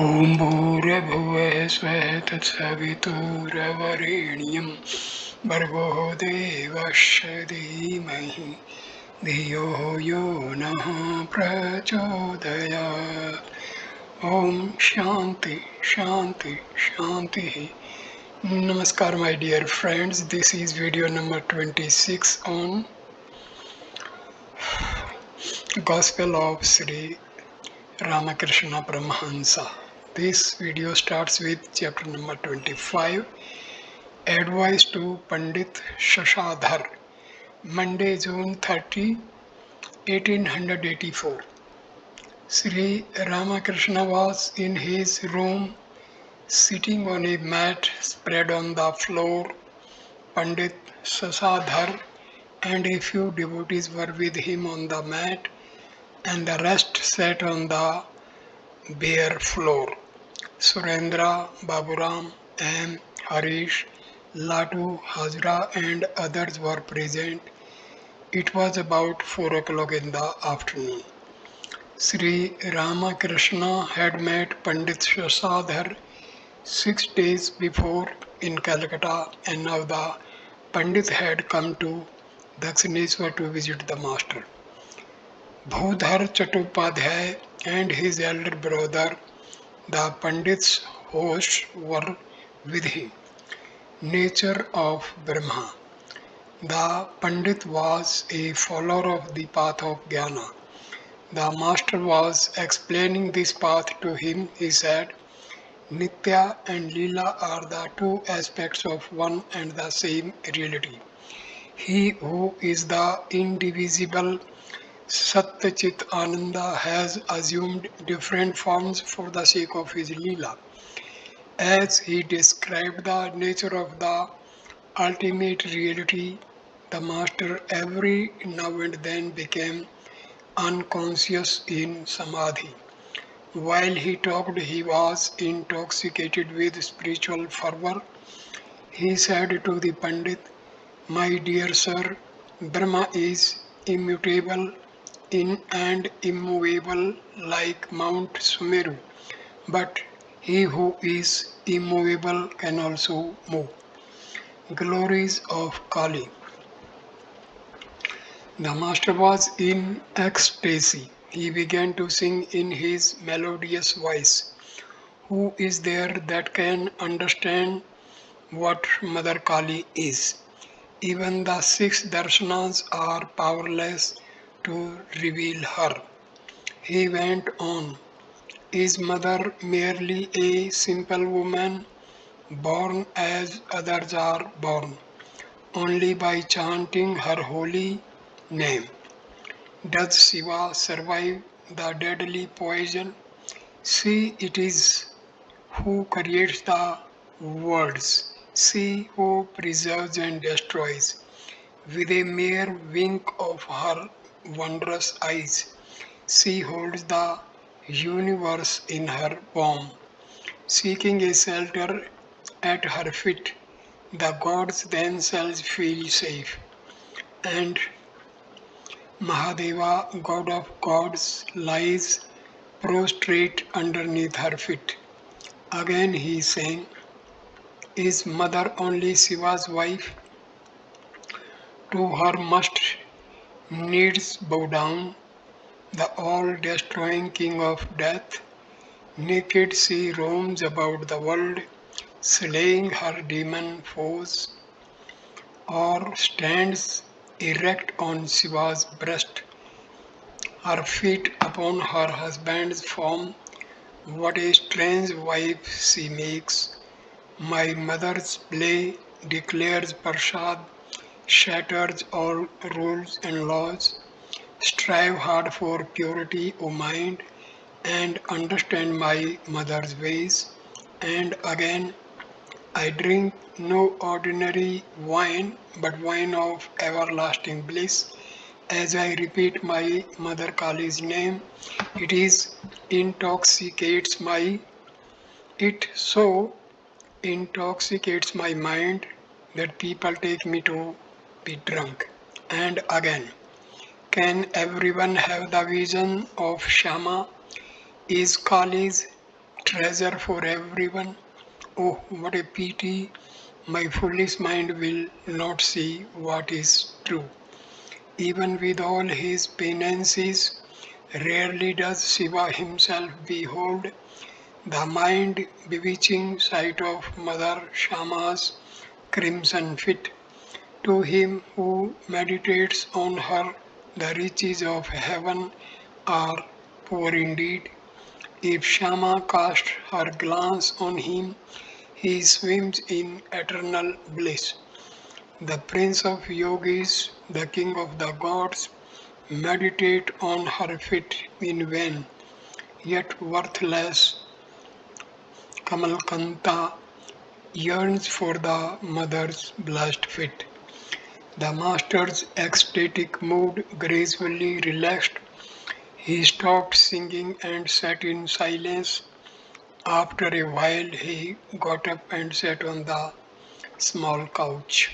ॐ भूर्भुवः स्वः तत्सवितुर्वरेण्यं भर्गो देवस्य धीमहि धियो यो नः प्रचोदयात्. Om Shanti Shanti Shanti. Namaskar, my dear friends. This is video number 26 on Gospel of Sri Ramakrishna Paramahamsa. This video starts with chapter number 25, Advice to Pandit Shashadhar, Monday, June 30, 1884. Sri Ramakrishna was in his room, sitting on a mat spread on the floor. Pandit Shashadhar and a few devotees were with him on the mat, and the rest sat on the bare floor. Surendra, Baburam, M. Harish, Latu, Hazra and others were present. It was about 4 o'clock in the afternoon. Sri Ramakrishna had met Pandit Shashadhar 6 days before in Calcutta, and now the Pandit had come to Dakshineshwar to visit the master. Bhudhar Chattopadhyay and his elder brother, the Pandit's hosts, were with him. Nature of Brahma. The Pandit was a follower of the path of Jnana. The master was explaining this path to him. He said, Nitya and Leela are the two aspects of one and the same reality. He who is the indivisible Satyachit Ananda has assumed different forms for the sake of his Leela. As he described the nature of the ultimate reality, the master every now and then became unconscious in samadhi. While he talked, he was intoxicated with spiritual fervor. He said to the Pandit, My dear sir, Brahma is immutable in and immovable like Mount Sumeru, but he who is immovable can also move. Glories of Kali. The master was in ecstasy. He began to sing in his melodious voice. Who is there that can understand what Mother Kali is? Even the six darshanas are powerless to reveal her. He went on. Is Mother merely a simple woman, born as others are born, only by chanting her holy name? Does Shiva survive the deadly poison? See, it is who creates the worlds. See who preserves and destroys. With a mere wink of her wondrous eyes, she holds the universe in her palm. Seeking a shelter at her feet, the gods themselves feel safe. And Mahadeva, god of gods, lies prostrate underneath her feet. Again he sang, Is Mother only Shiva's wife? To her must needs bow down, the all-destroying king of death. Naked she roams about the world, slaying her demon foes, or stands erect on Shiva's breast, her feet upon her husband's form. What a strange wife she makes. My mother's play, declares Prasad, shatters all rules and laws. Strive hard for purity, O mind, and understand my mother's ways. And again, I drink no ordinary wine, but wine of everlasting bliss. As I repeat my Mother Kali's name, it is intoxicates my it so intoxicates my mind that people take me to be drunk. And again, can everyone have the vision of Shama? Is Kali's treasure for everyone. Oh, what a pity! My foolish mind will not see what is true. Even with all his penances, rarely does Shiva himself behold the mind bewitching sight of Mother Shama's crimson fit. To him who meditates on her, the riches of heaven are poor indeed. If Shama casts her glance on him, he swims in eternal bliss. The Prince of Yogis, the King of the Gods, meditate on her feet in vain, yet worthless Kamalkanta yearns for the mother's blessed feet. The master's ecstatic mood gracefully relaxed. He stopped singing and sat in silence. After a while, he got up and sat on the small couch.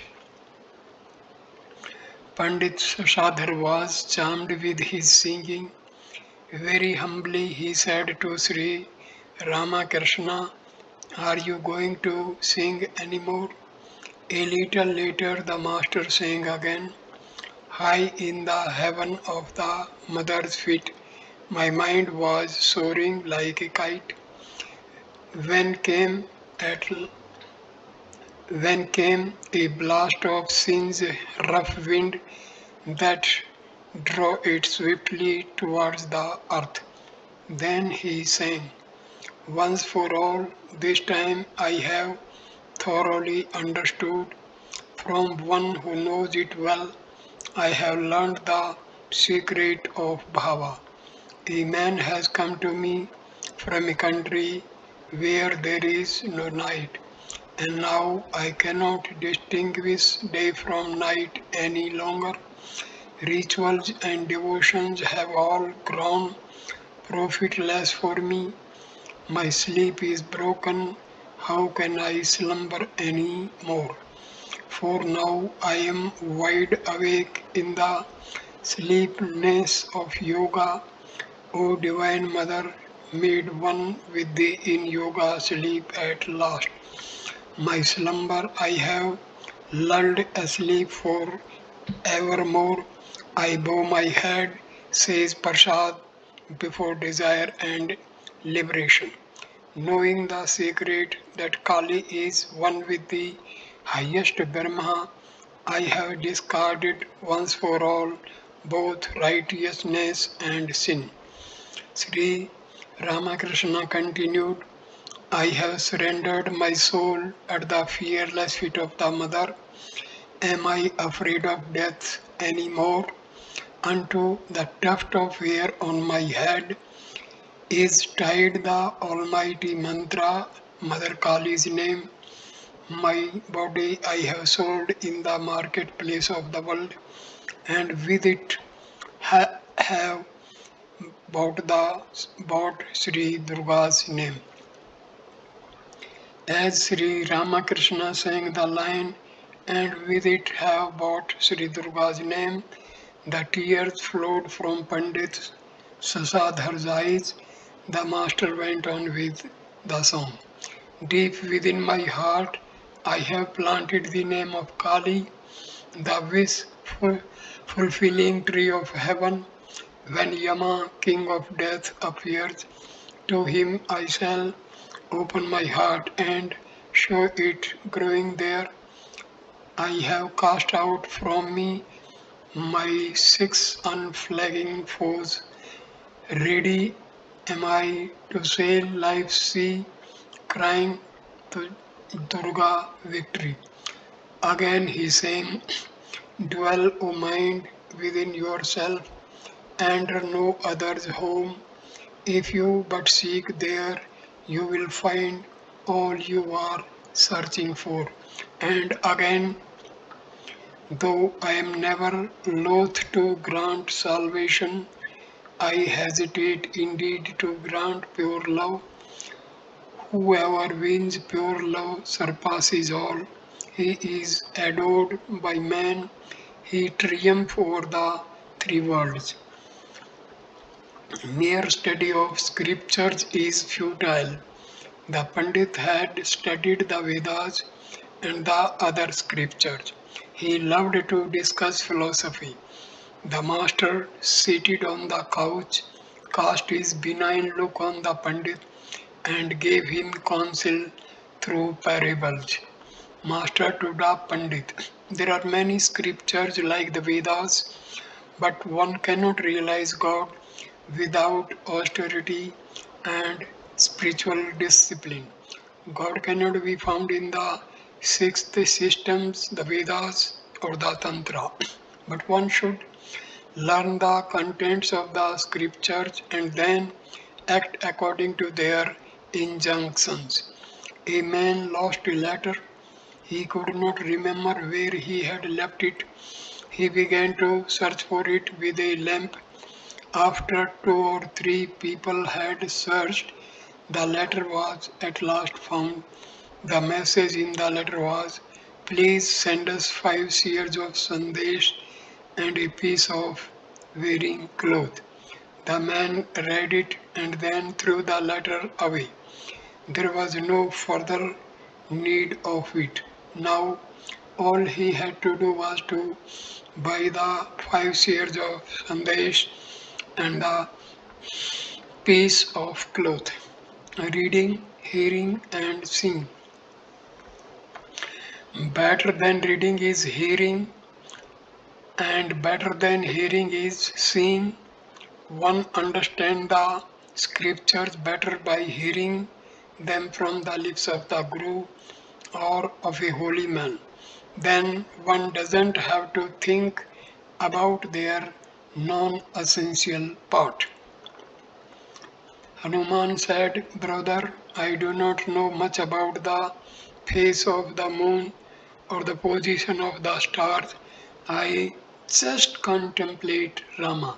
Pandit Sasadhar was charmed with his singing. Very humbly, he said to Sri Ramakrishna, "Are you going to sing any more?" A little later, the master sang again. High in the heaven of the mother's feet, my mind was soaring like a kite. When came at when came a blast of sin's rough wind that drove it swiftly towards the earth. Then he sang, "Once for all, this time I have thoroughly understood. From one who knows it well, I have learned the secret of bhava. A man has come to me from a country where there is no night, and now I cannot distinguish day from night any longer. Rituals and devotions have all grown profitless for me. My sleep is broken. How can I slumber any more? For now I am wide awake in the sleepiness of yoga. O Divine Mother, made one with thee in yoga sleep at last. My slumber I have lulled asleep for evermore. I bow my head, says Prasad, before desire and liberation. Knowing the secret that Kali is one with the highest Brahma, I have discarded once for all both righteousness and sin." Sri Ramakrishna continued, "I have surrendered my soul at the fearless feet of the Mother. Am I afraid of death any more? Unto the tuft of hair on my head is tied the almighty mantra, Mother Kali's name. My body I have sold in the marketplace of the world, and with it have bought Sri Durga's name." As Sri Ramakrishna sang the line, "and with it have bought Sri Durga's name," the tears flowed from Pandit Sasadhar's eyes. The master went on with the song. "Deep within my heart, I have planted the name of Kali, the wish fulfilling tree of heaven. When Yama, king of death, appears, to him I shall open my heart and show it growing there. I have cast out from me my 6 unflagging foes. Ready am I to sail life's sea, crying to Durga victory." Again he sang, "Dwell, O mind, within yourself, and no other's home. If you but seek there, you will find all you are searching for." And again, "Though I am never loath to grant salvation, I hesitate indeed to grant pure love. Whoever wins pure love surpasses all. He is adored by man. He triumphs over the 3 worlds. Mere study of scriptures is futile. The Pandit had studied the Vedas and the other scriptures. He loved to discuss philosophy. The master, seated on the couch, cast his benign look on the Pandit and gave him counsel through parables. Master to the Pandit. There are many scriptures like the Vedas, but one cannot realize God without austerity and spiritual discipline. God cannot be found in the sixth systems, the Vedas or the Tantra. But one should learn the contents of the scriptures and then act according to their injunctions. A man lost a letter. He could not remember where he had left it. He began to search for it with a lamp. After 2 or 3 people had searched, the letter was at last found. The message in the letter was, "Please send us 5 seers of sandesh and a piece of wearing cloth." The man read it and then threw the letter away. There was no further need of it. Now all he had to do was to buy the 5 seers of sandesh and the piece of cloth. Reading, hearing, and seeing. Better than reading is hearing, and better than hearing is seeing. One understands the scriptures better by hearing them from the lips of the Guru or of a holy man. Then one doesn't have to think about their non-essential part. Hanuman said, "Brother, I do not know much about the face of the moon or the position of the stars. I just contemplate Rama.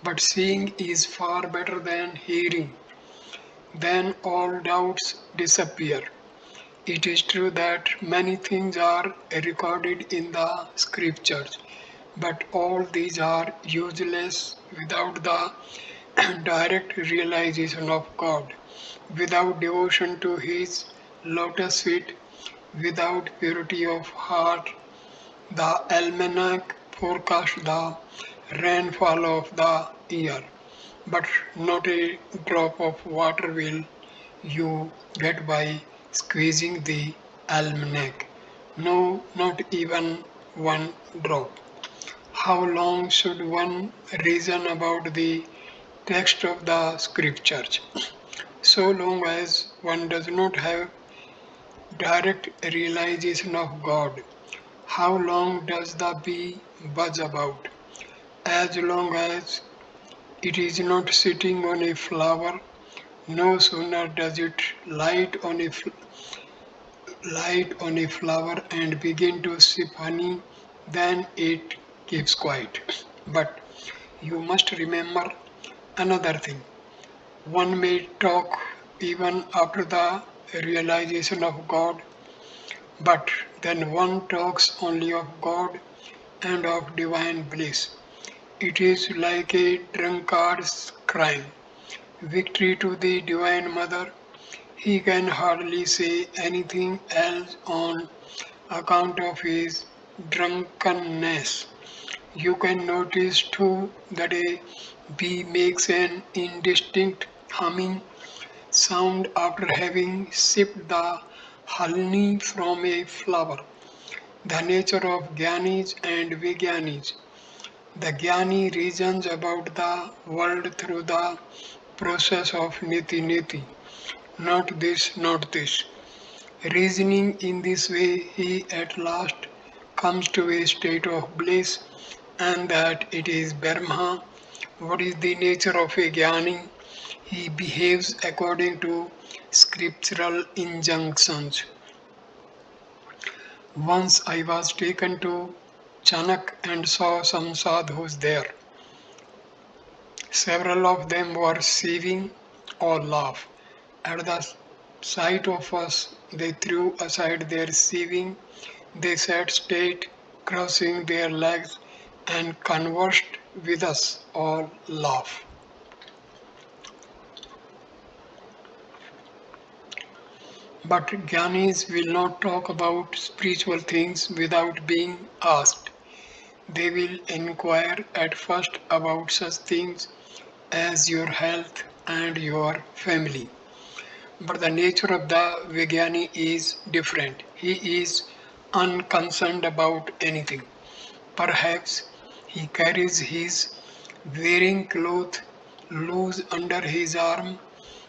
But seeing is far better than hearing. Then all doubts disappear. It is true that many things are recorded in the scriptures, but all these are useless without the direct realization of God, without devotion to His lotus feet, without purity of heart. The almanac forecasts the rainfall of the year, but not a drop of water will you get by squeezing the almanac. No, not even one drop. How long should one reason about the text of the scriptures? So long as one does not have direct realization of God. How long does the bee buzz about? As long as it is not sitting on a flower, no sooner does it light on a flower and begin to sip honey than it keeps quiet. But you must remember another thing. One may talk even after the realization of God, but then one talks only of God and of divine bliss. It is like a drunkard's crying. Victory to the Divine Mother. He can hardly say anything else on account of his drunkenness. You can notice too that a bee makes an indistinct humming sound after having sipped the honey from a flower. The nature of Gyanis and Vigyanis. The Gyani reasons about the world through the process of niti niti. Not this, not this. Reasoning in this way, he at last comes to a state of bliss, and that it is Brahma. What is the nature of a Gyani? He behaves according to scriptural injunctions. Once I was taken to Chanak and saw some sadhus there. Several of them were sieving or laugh. At the sight of us, they threw aside their sieving. They sat straight, crossing their legs, and conversed with us or laugh. But Gyanis will not talk about spiritual things without being asked. They will inquire at first about such things as your health and your family. But the nature of the Vijnani is different. He is unconcerned about anything. Perhaps he carries his wearing cloth loose under his arm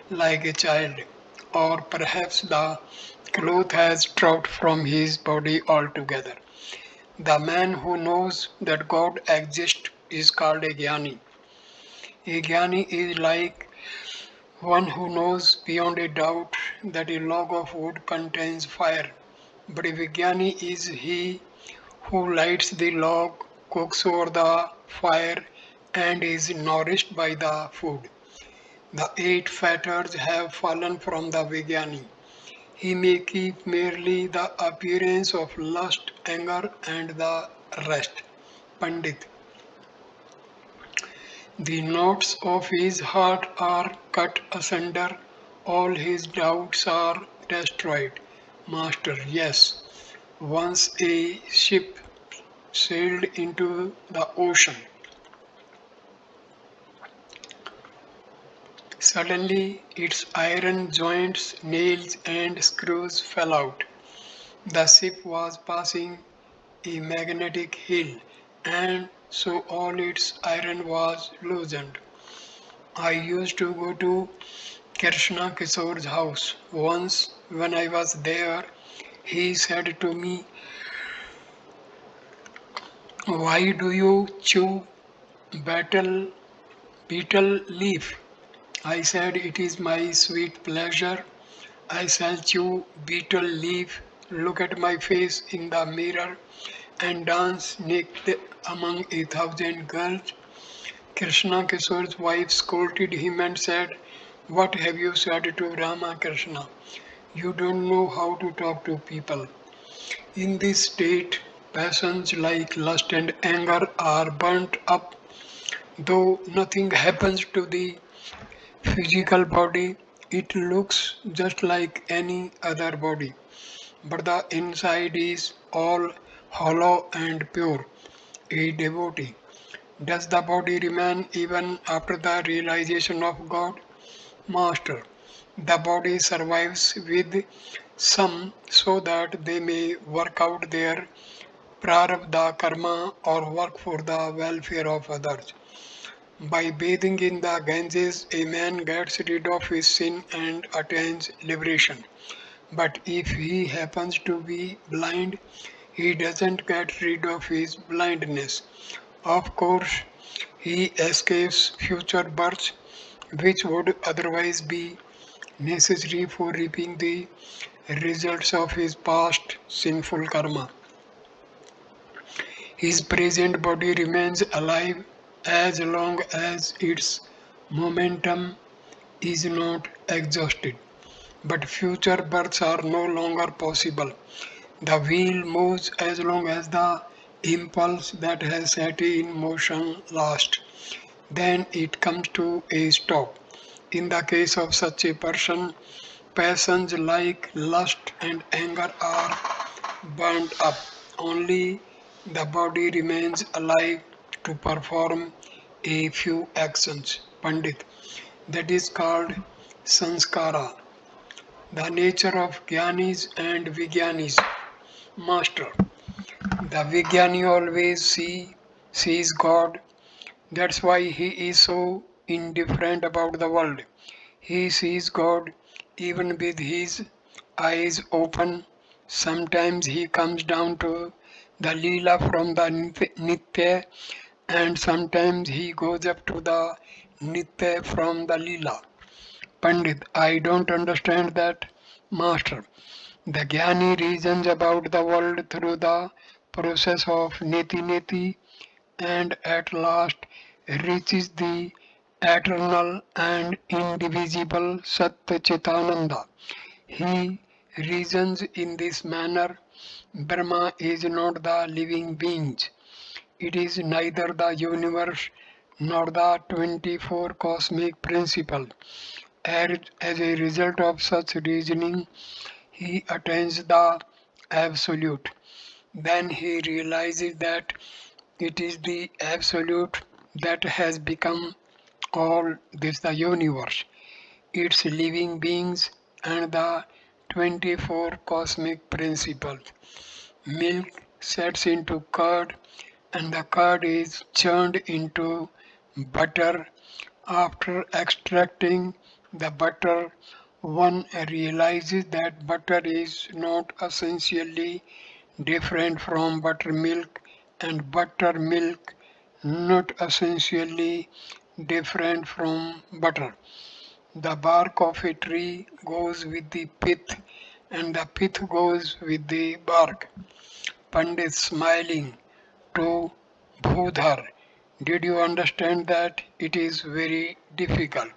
like a child, or perhaps the cloth has dropped from his body altogether. The man who knows that God exists is called a jnani. A jnani is like one who knows beyond a doubt that a log of wood contains fire. But a Vijnani is he who lights the log, cooks over the fire, and is nourished by the food. The eight fetters have fallen from the Vijnani. He may keep merely the appearance of lust, anger, and the rest. Pandit. The knots of his heart are cut asunder, all his doubts are destroyed. Master, yes, once a ship sailed into the ocean. Suddenly its iron joints, nails, and screws fell out. The ship was passing a magnetic hill, and so all its iron was loosened. I used to go to Krishna Kishore's house. Once, when I was there, he said to me, "Why do you chew betel, betel leaf?" I said, "It is my sweet pleasure. I shall chew betel leaf, look at my face in the mirror, and dance naked among 1,000 girls." Krishna Kishore's wife scolded him and said, "What have you said to Ramakrishna? You don't know how to talk to people." In this state, passions like lust and anger are burnt up, though nothing happens to the physical body. It looks just like any other body, but the inside is all hollow and pure. A devotee. Does the body remain even after the realization of God? Master. The body survives with some so that they may work out their prarabdha karma or work for the welfare of others. By bathing in the Ganges, a man gets rid of his sin and attains liberation. But if he happens to be blind, he doesn't get rid of his blindness. Of course, he escapes future births, which would otherwise be necessary for reaping the results of his past sinful karma. His present body remains alive as long as its momentum is not exhausted. But future births are no longer possible. The wheel moves as long as the impulse that has set it in motion lasts. Then it comes to a stop. In the case of such a person, passions like lust and anger are burned up. Only the body remains alive to perform a few actions. Pandit. That is called sanskara. The nature of Gyanis and Vijnanis. Master. The Vijnani always sees God. That's why he is so indifferent about the world. He sees God even with his eyes open. Sometimes he comes down to the Leela from the Nitya, and sometimes he goes up to the Nitya from the Leela. Pandit, I don't understand that. Master, the Jnani reasons about the world through the process of Neti Neti and at last reaches the eternal and indivisible Sat Chitananda. He reasons in this manner. Brahma is not the living beings. It is neither the universe nor the 24 cosmic principle. As a result of such reasoning, he attains the absolute. Then he realizes that it is the absolute that has become all this the universe, its living beings, and the 24 cosmic principles. Milk sets into curd, and the curd is churned into butter. After extracting the butter, one realizes that butter is not essentially different from buttermilk, and buttermilk not essentially different from butter. The bark of a tree goes with the pith, and the pith goes with the bark. Pandit smiling to Bhudhar. Did you understand that? It is very difficult.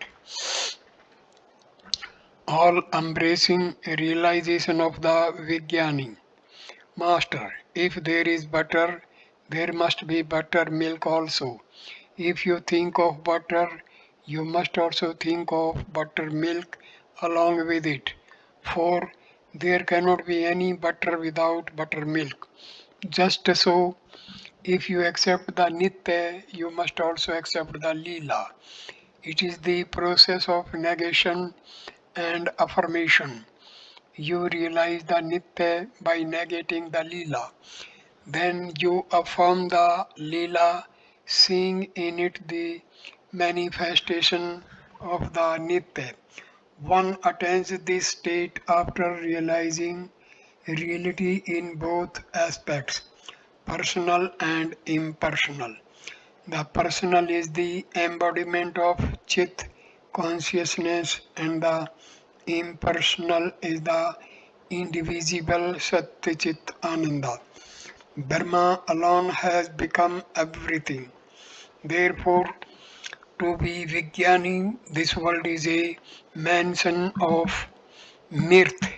All embracing realization of the Vijnani. Master, if there is butter, there must be buttermilk also. If you think of butter, you must also think of buttermilk along with it. For there cannot be any butter without buttermilk. Just so, if you accept the Nitya, you must also accept the Leela. It is the process of negation and affirmation. You realize the Nitya by negating the Leela. Then you affirm the Leela, seeing in it the manifestation of the Nitya. One attains this state after realizing reality in both aspects, personal and impersonal. The personal is the embodiment of Chit consciousness, and the impersonal is the indivisible Satyachit Ananda. Brahma alone has become everything. Therefore, to be Vijnani, this world is a mansion of mirth,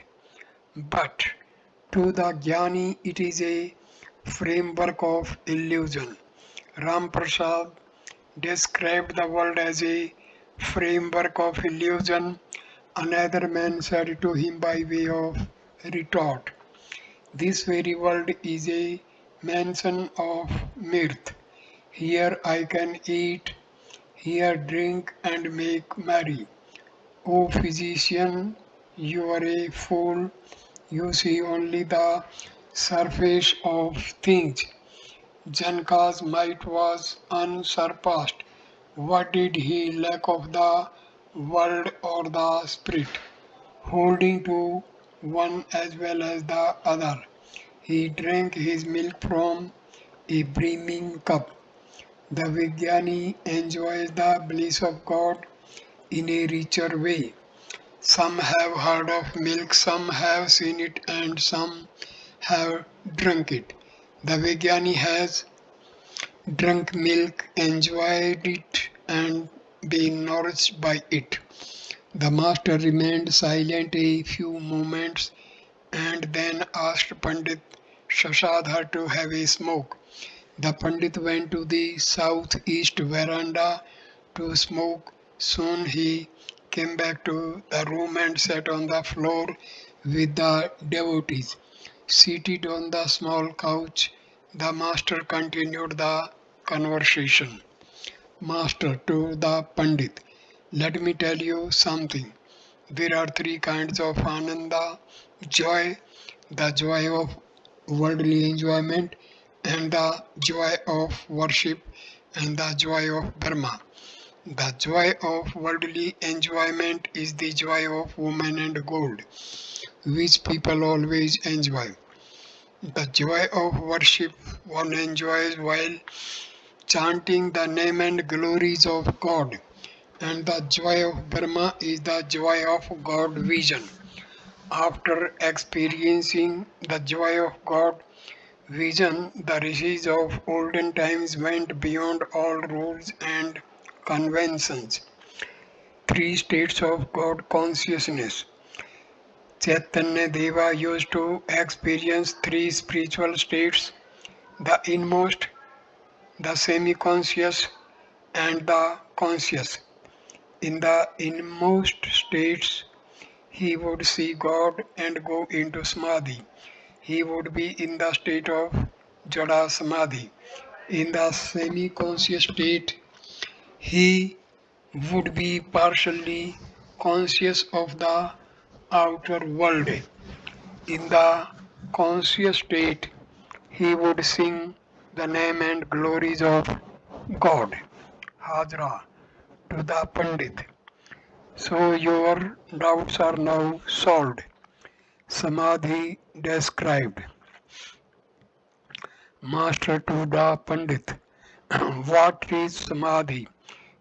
but to the Jnani, it is a framework of illusion. Ram Prasad described the world as a framework of illusion. Another man said to him by way of retort, this very world is a mansion of mirth. Here I can eat, here drink and make merry. O physician, you are a fool. You see only the surface of things. Janka's might was unsurpassed. What did he lack of the world or the spirit? Holding to one as well as the other, he drank his milk from a brimming cup. The Vijnani enjoys the bliss of God in a richer way. Some have heard of milk, some have seen it, and some have drunk it. The Vijnani has drunk milk, enjoyed it, and been nourished by it. The master remained silent a few moments and then asked Pandit Shashadhar to have a smoke. The Pandit went to the southeast veranda to smoke. Soon he came back to the room and sat on the floor with the devotees. Seated on the small couch, the master continued the conversation. Master to the Pandit, let me tell you something. There are three kinds of ananda: joy, the joy of worldly enjoyment, and the joy of worship, and the joy of Brahma. The joy of worldly enjoyment is the joy of woman and gold, which people always enjoy. The joy of worship one enjoys while chanting the name and glories of God, and the joy of Brahma is the joy of God vision. After experiencing the joy of God vision, the rishis of olden times went beyond all rules and conventions. Three states of God consciousness. Chaitanya Deva used to experience three spiritual states: the inmost, the semi conscious, and the conscious. In the inmost states, He would see God and go into Samadhi. He would be in the state of Jada Samadhi. In the semi-conscious state, he would be partially conscious of the outer world. In the conscious state, he would sing the name and glories of God. Hajra to the Pandit. So your doubts are now solved. Samadhi described. Master to the Pandit. What is Samadhi?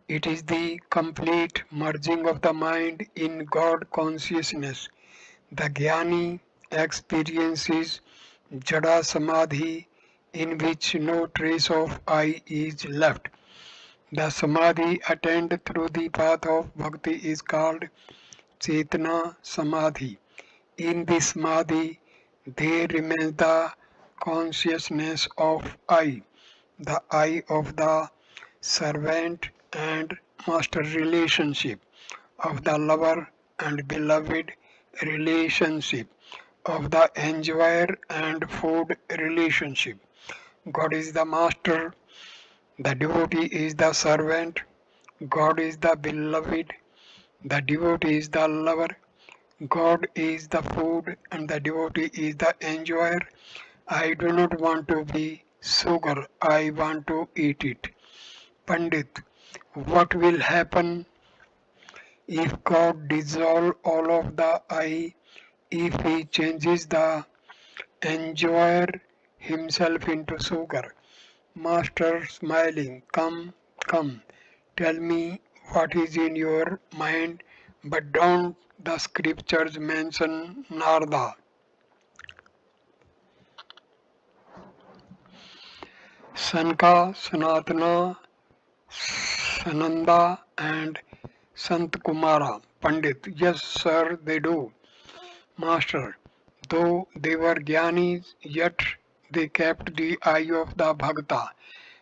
It is the complete merging of the mind in God consciousness. The Jnani experiences Jada Samadhi in which no trace of I is left. The Samadhi attained through the path of Bhakti is called Chetana Samadhi. In this Samadhi, there remains the consciousness of the I of the servant and master relationship, of the lover and beloved relationship, of the enjoyer and food relationship. God is the master, the devotee is the servant, God is the beloved, the devotee is the lover, God is the food and the devotee is the enjoyer. I do not want to be sugar, I want to eat it. Pandit, what will happen if God dissolve all of the I, if he changes the enjoyer himself into sugar? Master smiling, come, tell me what is in your mind, but don't the scriptures mention Narada? Sanka, Sanatana, Sananda and Sant Kumara. Pandit, yes sir, they do. Master, though they were Jnanis, yet they kept the eye of the Bhagata.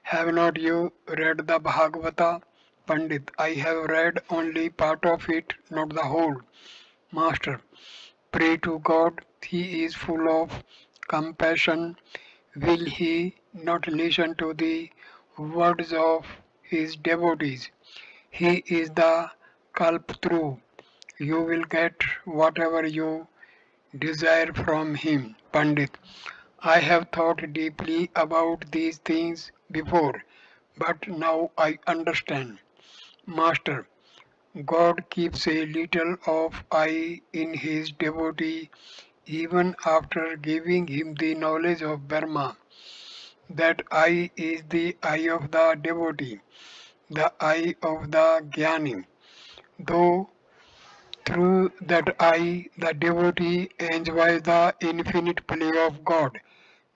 Have not you read the Bhagavata? Pandit, I have read only part of it, not the whole. Master, pray to God, He is full of compassion. Will He not listen to the words of His devotees? He is the Kalpatru. You will get whatever you desire from Him. Pandit, I have thought deeply about these things before, but now I understand. Master, God keeps a little of I in his devotee even after giving him the knowledge of Brahma. That I is the I of the devotee, the I of the Jnani. Though through that I, the devotee enjoys the infinite play of God.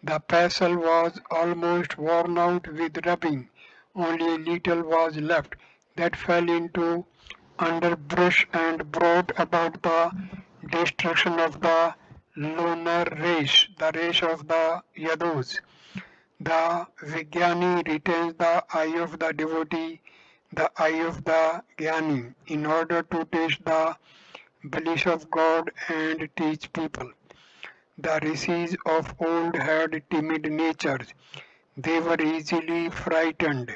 The pestle was almost worn out with rubbing, only a little was left that fell into underbrush and brought about the destruction of the lunar race, the race of the Yadus. The Vijnani retains the eye of the devotee, the eye of the Jnani, in order to taste the bliss of God and teach people. The rishis of old had timid natures. They were easily frightened.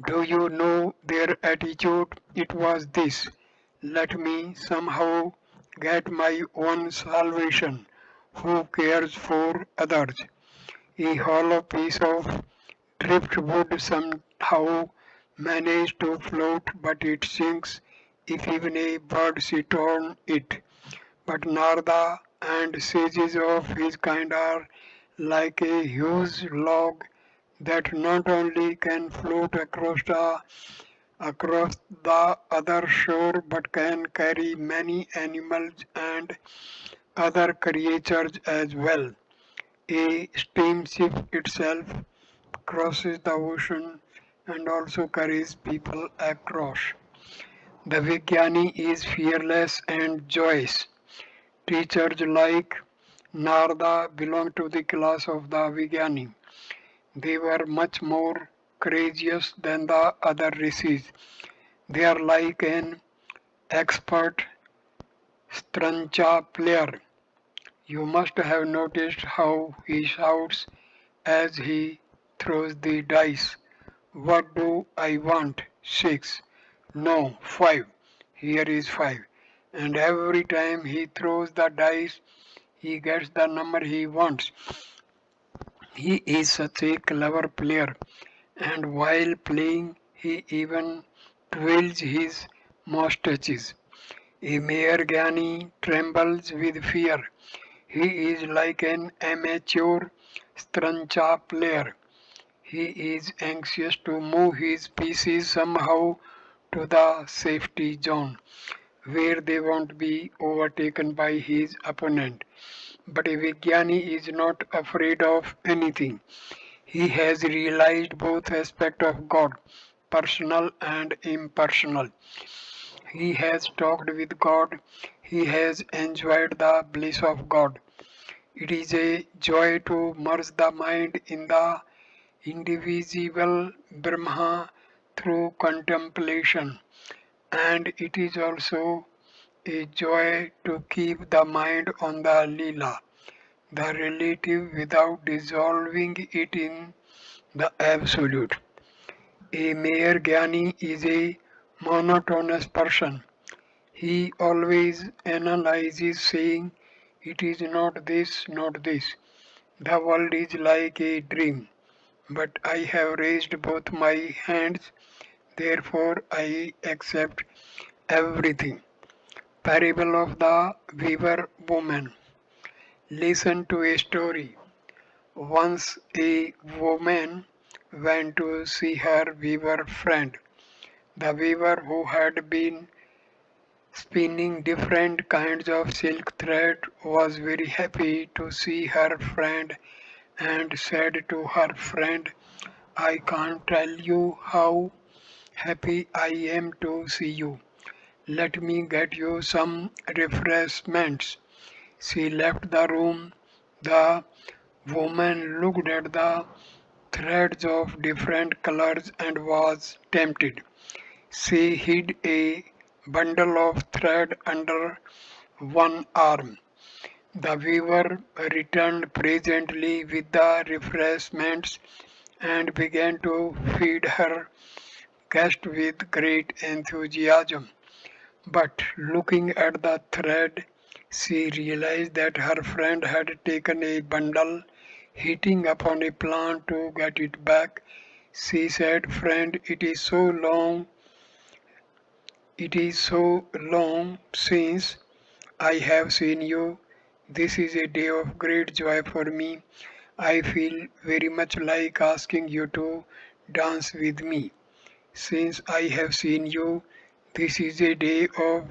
Do you know their attitude? It was this: let me somehow get my own salvation. Who cares for others? A hollow piece of driftwood somehow managed to float, but it sinks if even a bird sit on it. But Narada and sages of his kind are like a huge log that not only can float across the other shore but can carry many animals and other creatures as well. A steamship itself crosses the ocean and also carries people across. The Vijnani is fearless and joyous. Teachers like Narada belong to the class of the Vijnani. They were much more courageous than the other rishis. They are like an expert Strancha player. You must have noticed how he shouts as he throws the dice. What do I want? 6. No, 5. Here is 5. And every time he throws the dice, he gets the number he wants. He is such a clever player, and while playing, he even twirls his mustaches. A mere Gyani trembles with fear. He is like an amateur strancha player. He is anxious to move his pieces somehow to the safety zone, where they won't be overtaken by his opponent. But a Vijnani is not afraid of anything. He has realized both aspects of God, personal and impersonal. He has talked with God. He has enjoyed the bliss of God. It is a joy to merge the mind in the indivisible Brahma through contemplation, and it is also a joy to keep the mind on the Leela, the relative, without dissolving it in the absolute. A mere Jnani is a monotonous person. He always analyzes, saying, "It is not this, not this. The world is like a dream. But I have raised both my hands, therefore I accept everything." Parable of the Weaver Woman. Listen to a story. Once a woman went to see her weaver friend. The weaver, who had been spinning different kinds of silk thread, was very happy to see her friend and said to her friend, "I can't tell you how happy I am to see you. Let me get you some refreshments." She left the room. The woman looked at the threads of different colors and was tempted. She hid a bundle of thread under one arm. The weaver returned presently with the refreshments and began to feed her guest with great enthusiasm. But looking at the thread, she realized that her friend had taken a bundle, hitting upon a plan to get it back. She said, "Friend, it is so long since I have seen you. This is a day of great joy for me. I feel very much like asking you to dance with me. Since I have seen you, this is a day of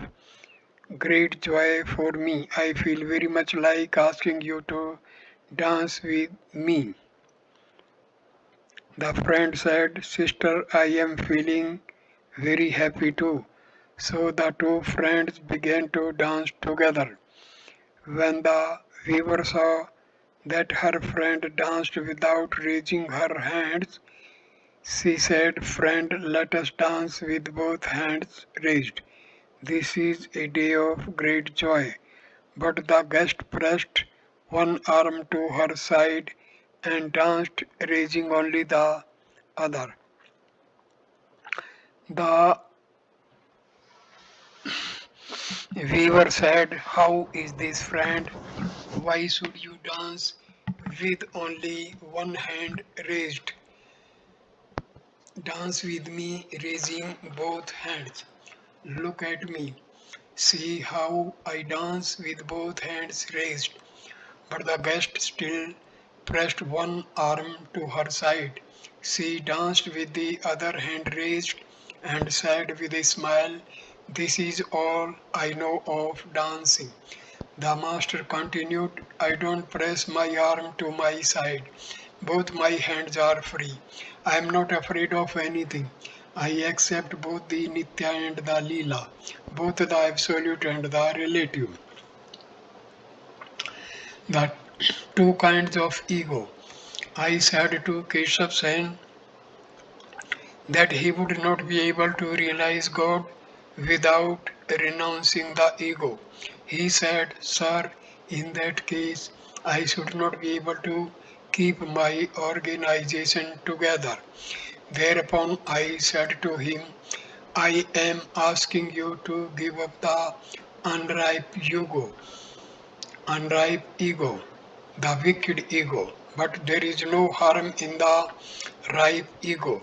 great joy for me. I feel very much like asking you to dance with me." The friend said, "Sister, I am feeling very happy too." So the two friends began to dance together. When the weaver saw that her friend danced without raising her hands, she said, "Friend, let us dance with both hands raised. This is a day of great joy." But the guest pressed one arm to her side and danced, raising only the other. The weaver said, "How is this, friend? Why should you dance with only one hand raised? Dance with me, raising both hands. Look at me. See how I dance with both hands raised." But the guest still pressed one arm to her side. She danced with the other hand raised and said with a smile, "This is all I know of dancing." The master continued, "I don't press my arm to my side. Both my hands are free. I am not afraid of anything. I accept both the Nitya and the Leela, both the absolute and the relative. The two kinds of ego." I said to Keshav Sen that he would not be able to realize God without renouncing the ego. He said, Sir, in that case, I should not be able to keep my organization together. Thereupon I said to him, I am asking you to give up the unripe ego, the wicked ego. But there is no harm in the ripe ego,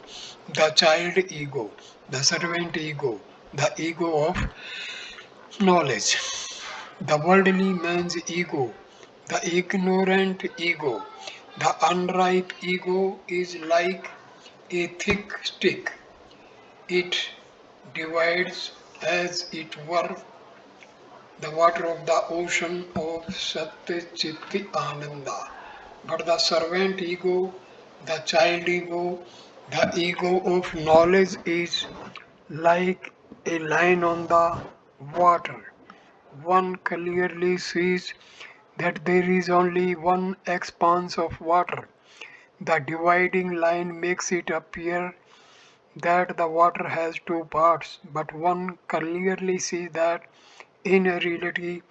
the child ego, the servant ego, the ego of knowledge, the worldly man's ego, the ignorant ego. The unripe ego is like a thick stick. It divides, as it were, the water of the ocean of Satya Chitti Ananda. But the servant ego, the child ego, the ego of knowledge is like a line on the water. One clearly sees that there is only one expanse of water. The dividing line makes it appear that the water has two parts, but one clearly sees that in reality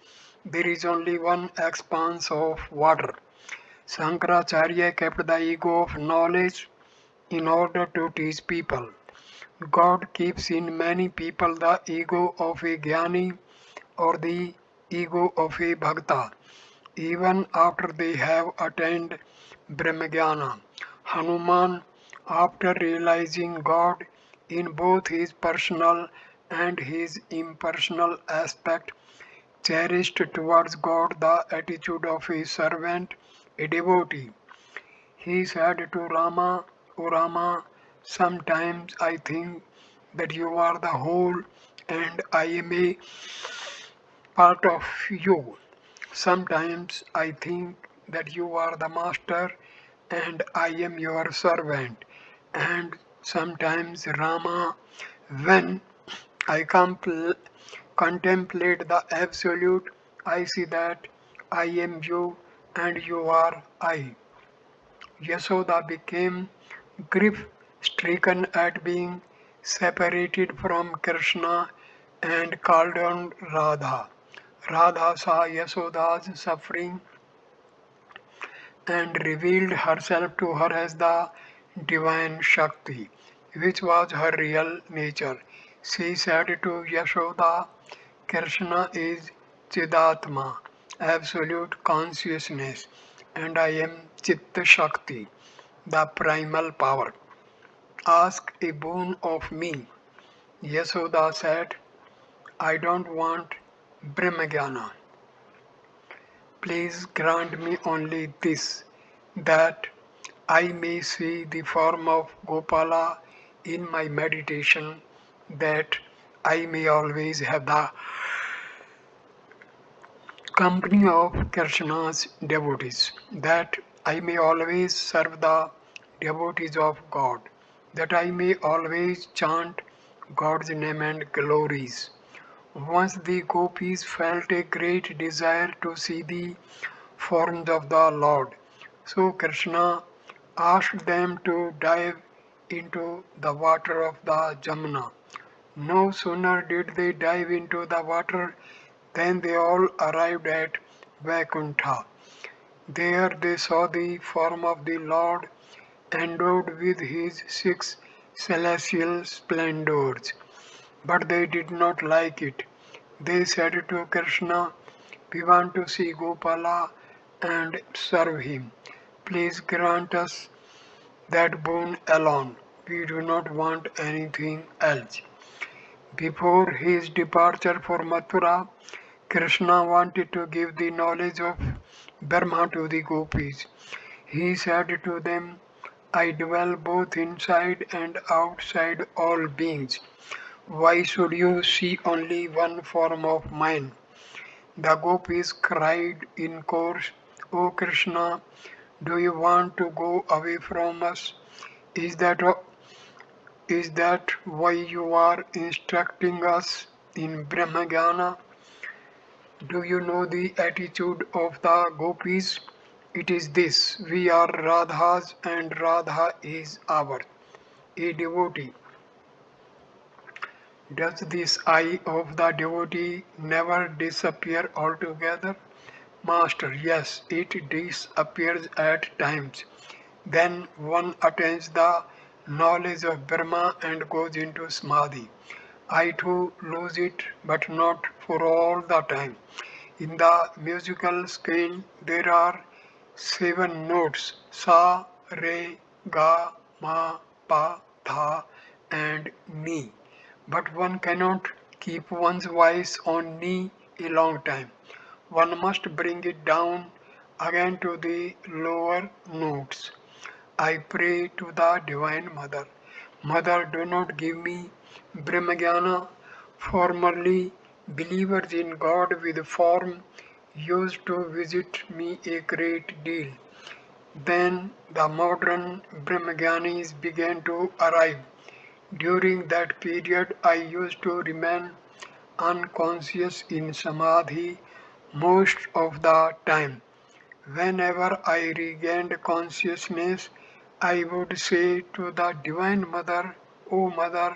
there is only one expanse of water. Shankaracharya kept the ego of knowledge in order to teach people. God keeps in many people the ego of a jnani or the ego of a bhakta, even after they have attained Brahmajnana. Hanuman, after realizing God in both his personal and his impersonal aspect, cherished towards God the attitude of a servant, a devotee. He said to Rama, O Rama, sometimes I think that you are the whole and I am a part of you. Sometimes I think that you are the master and I am your servant. And sometimes, Rama, when I contemplate the Absolute, I see that I am you and you are I. Yasoda became grief stricken at being separated from Krishna and called on Radha. Radha saw Yasoda's suffering and revealed herself to her as the divine Shakti, which was her real nature. She said to Yashoda, Krishna is Chidatma, absolute consciousness, and I am Chitta Shakti, the primal power. Ask a boon of me. Yasoda said, I don't want Brahmajnana. Please grant me only this, that I may see the form of Gopala in my meditation, that I may always have the company of Krishna's devotees, that I may always serve the devotees of God, that I may always chant God's name and glories. Once the gopis felt a great desire to see the forms of the Lord, so Krishna asked them to dive into the water of the Jamuna. No sooner did they dive into the water than they all arrived at Vaikuntha. There they saw the form of the Lord endowed with his six celestial splendors. But they did not like it. They said to Krishna, we want to see Gopala and serve him. Please grant us that boon alone. We do not want anything else. Before his departure for Mathura, Krishna wanted to give the knowledge of Brahma to the gopis. He said to them, I dwell both inside and outside all beings. Why should you see only one form of mine? The gopis cried in chorus, O Krishna, do you want to go away from us? Is that Is that why you are instructing us in Brahmajnana? Do you know the attitude of the gopis? It is this, we are Radha's and Radha is ours. A devotee Does this eye of the devotee never disappear altogether? Master, yes, it disappears at times. Then one attains the knowledge of Brahma and goes into Samadhi. I too lose it, but not for all the time. In the musical scale, there are 7 notes: Sa, Re, Ga, Ma, Pa, Tha, and Ni. But one cannot keep one's voice on Ni a long time. One must bring it down again to the lower notes. I pray to the Divine Mother. Mother, do not give me Brahmagyana. Formerly, believers in God with form used to visit me a great deal. Then the modern Brahmagyanis began to arrive. During that period, I used to remain unconscious in Samadhi most of the time. Whenever I regained consciousness, I would say to the Divine Mother, "O Mother,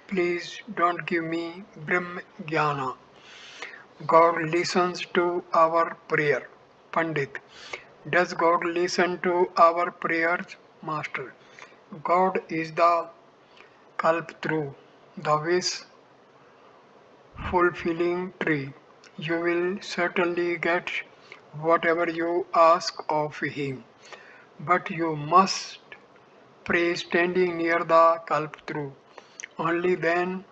please don't give me Brahm Jnana." God listens to our prayer. Pandit, does God listen to our prayers? Master, God is the Kalpatru, the wish fulfilling tree. You will certainly get whatever you ask of Him. But you must pray standing near the Kalpatru. Only then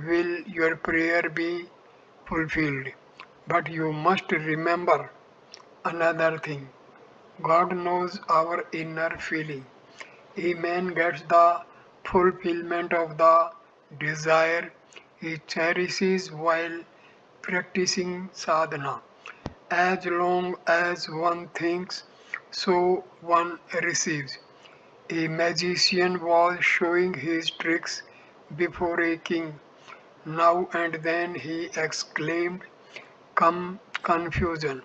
will your prayer be fulfilled. But you must remember another thing. God knows our inner feeling. A man gets the fulfillment of the desire he cherishes while practicing sadhana. As long as one thinks, so one receives. A magician was showing his tricks before a king. Now and then he exclaimed, "Come confusion,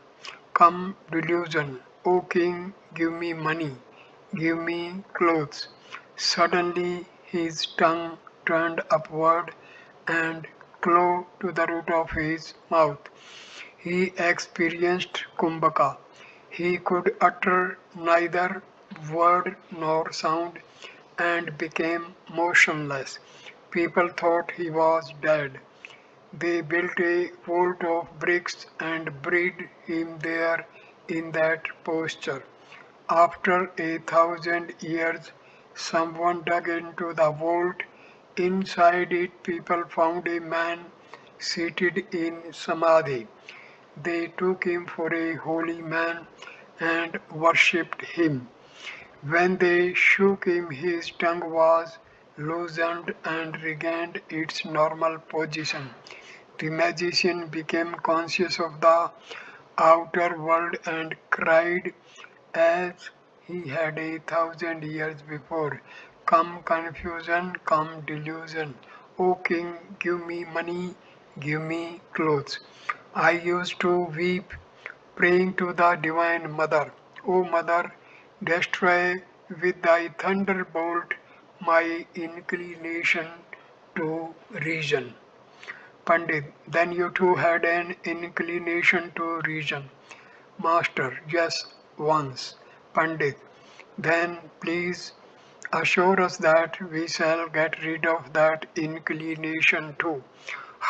come delusion, O king, give me money, give me clothes." Suddenly his tongue turned upward and clove to the root of his mouth. He experienced kumbhaka. He could utter neither word nor sound and became motionless. People thought he was dead. They built a vault of bricks and buried him there in that posture. After 1,000 years, someone dug into the vault. Inside it, people found a man seated in samadhi. They took him for a holy man and worshipped him. When they shook him, his tongue was loosened and regained its normal position. The magician became conscious of the outer world and cried as he had 1,000 years before, "Come confusion, come delusion. O king, give me money, give me clothes." I used to weep, praying to the Divine Mother, "O Mother, destroy with thy thunderbolt my inclination to reason." Pandit, then you too had an inclination to reason. Master, yes, once. Pandit, then please assure us that we shall get rid of that inclination too.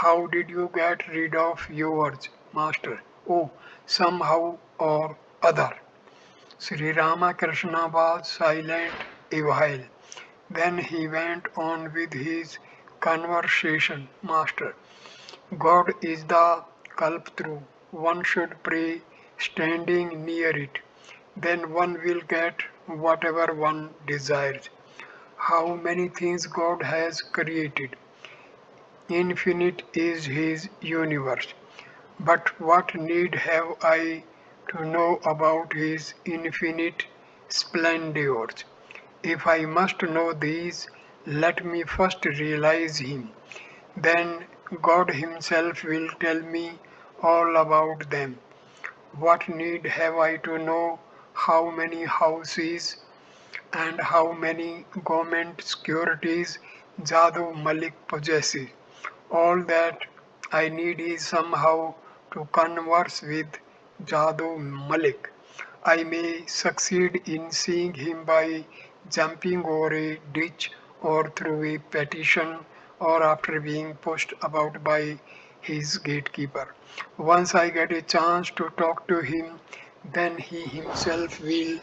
How did you get rid of yours, Master? Oh, somehow or other. Sri Ramakrishna was silent a while. Then he went on with his conversation. Master, God is the Kalpatru. One should pray standing near it. Then one will get whatever one desires. How many things God has created. Infinite is His universe. But what need have I to know about His infinite splendors? If I must know these, let me first realize Him. Then God Himself will tell me all about them. What need have I to know how many houses and how many government securities Jadoo Malik possesses? All that I need is somehow to converse with Jadoo Malik. I may succeed in seeing him by jumping over a ditch or through a petition or after being pushed about by his gatekeeper. Once I get a chance to talk to him, then he himself will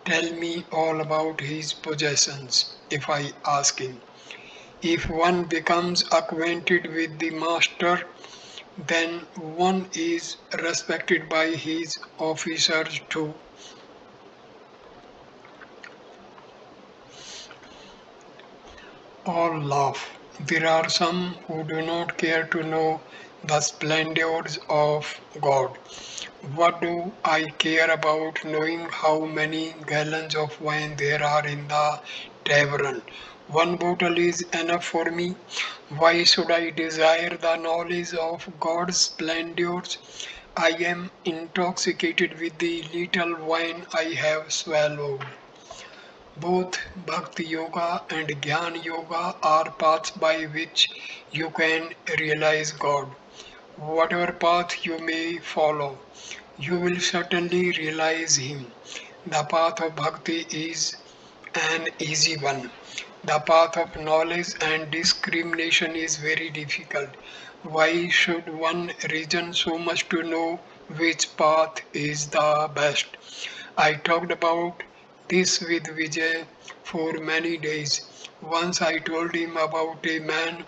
tell me all about his possessions if I ask him. If one becomes acquainted with the master, then one is respected by his officers too. All laugh. There are some who do not care to know the splendors of God. What do I care about knowing how many gallons of wine there are in the tavern? One bottle is enough for me. Why should I desire the knowledge of God's splendors? I am intoxicated with the little wine I have swallowed. Both Bhakti Yoga and Jnana Yoga are paths by which you can realize God. Whatever path you may follow, you will certainly realize Him. The path of Bhakti is an easy one. The path of knowledge and discrimination is very difficult. Why should one reason so much to know which path is the best? I talked about this with Vijay for many days. Once I told him about a man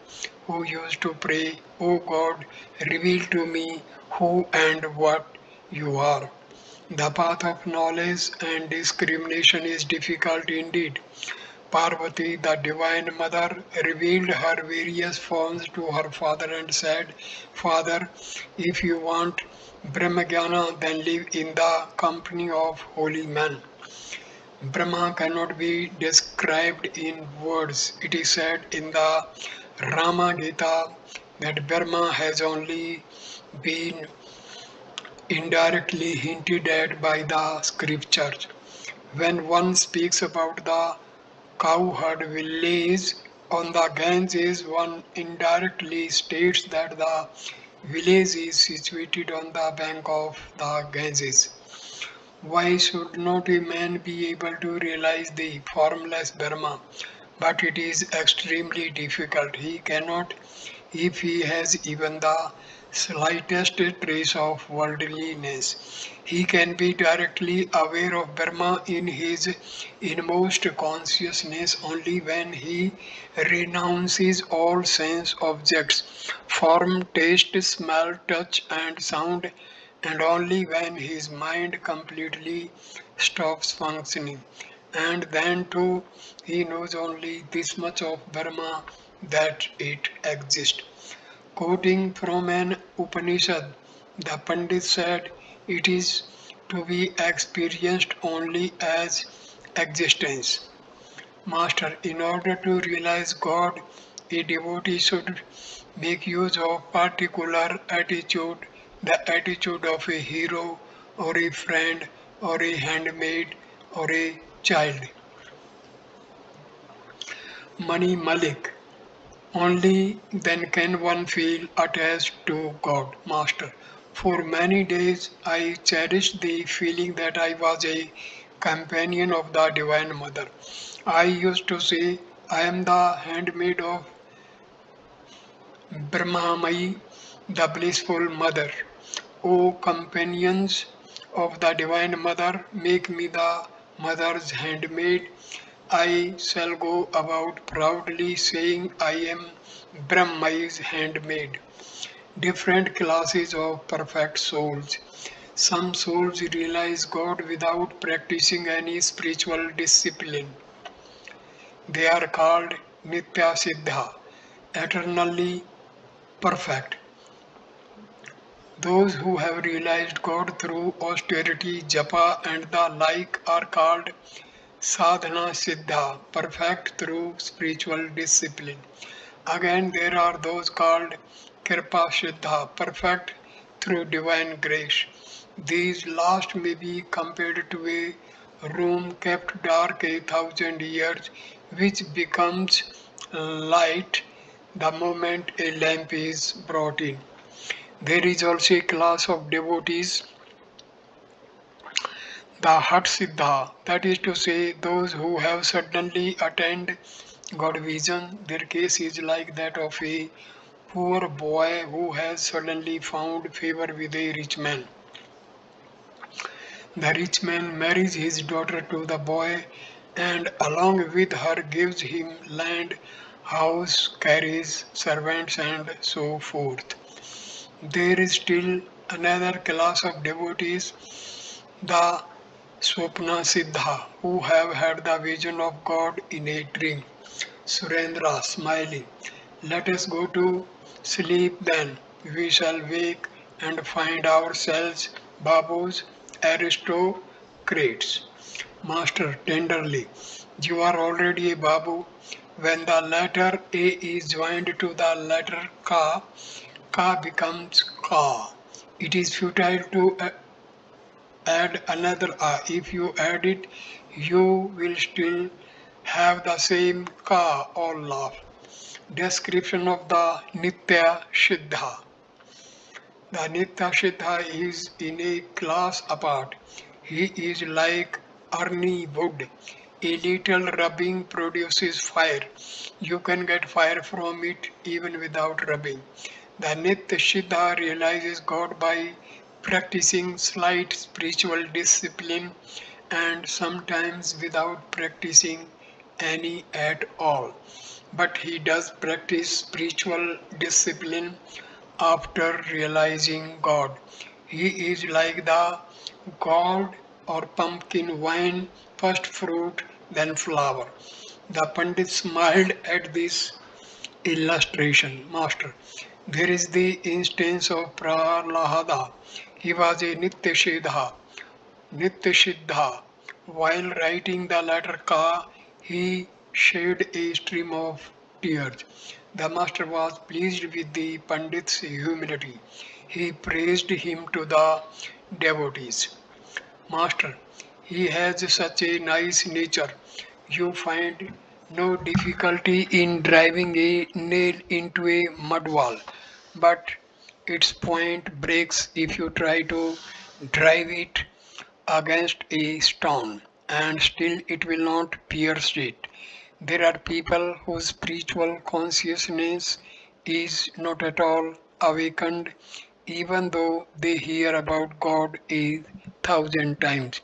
who used to pray, "Oh God, reveal to me who and what you are." The path of knowledge and discrimination is difficult indeed. Parvati, the Divine Mother, revealed her various forms to her father and said, "Father, if you want Brahmajnana, then live in the company of holy men." Brahma cannot be described in words. It is said in the Rama Gita that Brahma has only been indirectly hinted at by the scriptures. When one speaks about the cowherd village on the Ganges, one indirectly states that the village is situated on the bank of the Ganges. Why should not a man be able to realize the formless Brahma? But it is extremely difficult. He cannot if he has even the slightest trace of worldliness. He can be directly aware of Brahma in his inmost consciousness only when he renounces all sense objects, form, taste, smell, touch, and sound, and only when his mind completely stops functioning. And then too, he knows only this much of Brahma that it exists. Quoting from an Upanishad, the Pandit said, "It is to be experienced only as existence." Master, in order to realize God, a devotee should make use of particular attitude, the attitude of a hero or a friend or a handmaid or a child. Mani Malik. Only then can one feel attached to God, Master. For many days I cherished the feeling that I was a companion of the Divine Mother. I used to say, "I am the handmaid of Brahmamayi, the blissful mother." O companions of the Divine Mother, make me the Mother's handmaid. I shall go about proudly saying I am Brahma's handmaid. Different classes of perfect souls. Some souls realize God without practicing any spiritual discipline. They are called Nitya Siddha, eternally perfect. Those who have realized God through austerity, japa, and the like are called Sadhana Siddha, perfect through spiritual discipline. Again, there are those called Kripa Siddha, perfect through divine grace. These last may be compared to a room kept dark 1,000 years, which becomes light the moment a lamp is brought in. There is also a class of devotees, the Hat Siddha, that is to say, those who have suddenly attained God vision. Their case is like that of a poor boy who has suddenly found favor with a rich man. The rich man marries his daughter to the boy and along with her gives him land, house, carriage, servants, and so forth. There is still another class of devotees, the Swapna Siddha, who have had the vision of God in a dream. Surendra smiling. Let us go to sleep then. We shall wake and find ourselves babus, aristocrats. Master tenderly. You are already a babu. When the letter A is joined to the letter Ka becomes Ka. It is futile to add another A. If you add it, you will still have the same Ka or laugh. Description of the Nitya Siddha. The Nitya Siddha is in a class apart. He is like Arni wood. A little rubbing produces fire. You can get fire from it even without rubbing. The Nitya Siddha realizes God by practicing slight spiritual discipline and sometimes without practicing any at all. But he does practice spiritual discipline after realizing God. He is like the gourd or pumpkin wine, first fruit, then flower. The Pandit smiled at this illustration. Master, there is the instance of Prahlada. He was a Nityasiddha. While writing the letter Ka, he shed a stream of tears. The master was pleased with the Pandit's humility. He praised him to the devotees. Master, he has such a nice nature. You find no difficulty in driving a nail into a mud wall, but its point breaks if you try to drive it against a stone, and still it will not pierce it. There are people whose spiritual consciousness is not at all awakened, even though they hear about God a thousand times.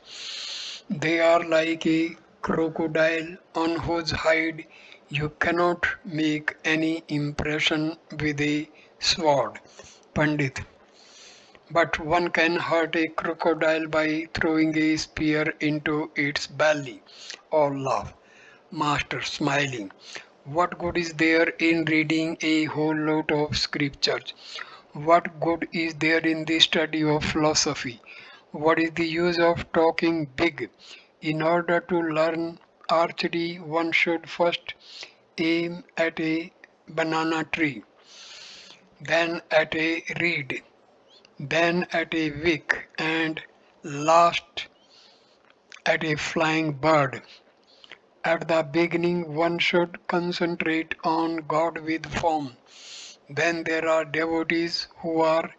They are like a crocodile on whose hide you cannot make any impression with a sword. Pandit. But one can hurt a crocodile by throwing a spear into its belly. All laugh. Master smiling. What good is there in reading a whole lot of scriptures? What good is there in the study of philosophy? What is the use of talking big? In order to learn archery, one should first aim at a banana tree, then at a reed, then at a wick, and last at a flying bird. At the beginning, one should concentrate on God with form. Then there are devotees who are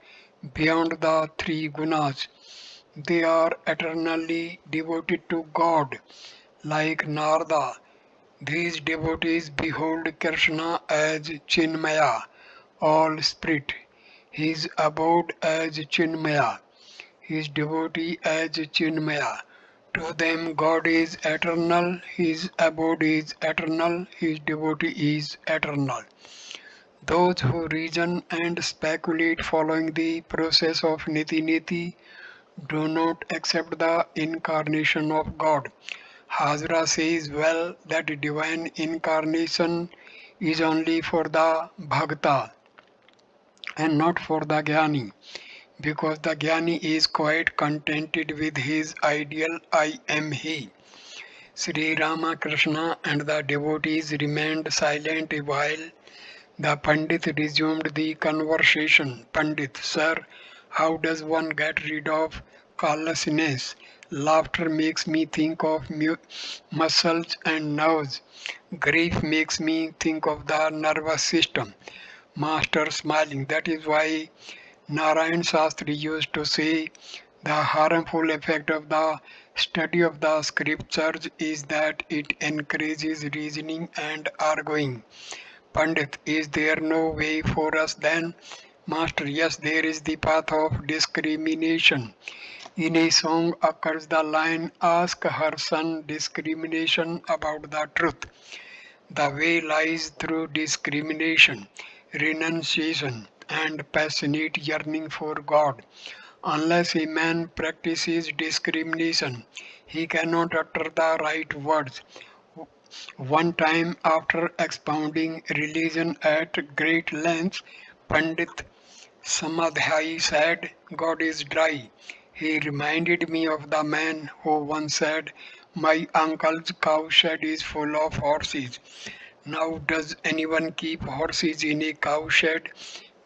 beyond the three gunas. They are eternally devoted to God, like Narada. These devotees behold Krishna as Chinmaya, all spirit, his abode as Chinmaya, his devotee as Chinmaya. To them, God is eternal, his abode is eternal, his devotee is eternal. Those who reason and speculate following the process of Niti Niti do not accept the incarnation of God. Hazra says well that divine incarnation is only for the bhakta and not for the jnani, because the jnani is quite contented with his ideal I am he. Sri Ramakrishna and the devotees remained silent a while. The Pandit resumed the conversation. Pandit, sir, how does one get rid of callousness? Laughter makes me think of muscles and nerves. Grief makes me think of the nervous system. Master smiling. That is why Narayan Shastri used to say the harmful effect of the study of the scriptures is that it encourages reasoning and arguing. Pandit, is there no way for us then? Master, yes, there is the path of discrimination. In a song occurs the line, Ask her son discrimination about the truth. The way lies through discrimination, renunciation, and passionate yearning for God. Unless a man practices discrimination, he cannot utter the right words. One time, after expounding religion at great length, Pandit Samadhyay said, God is dry. He reminded me of the man who once said, my uncle's cowshed is full of horses. Now, does anyone keep horses in a cowshed?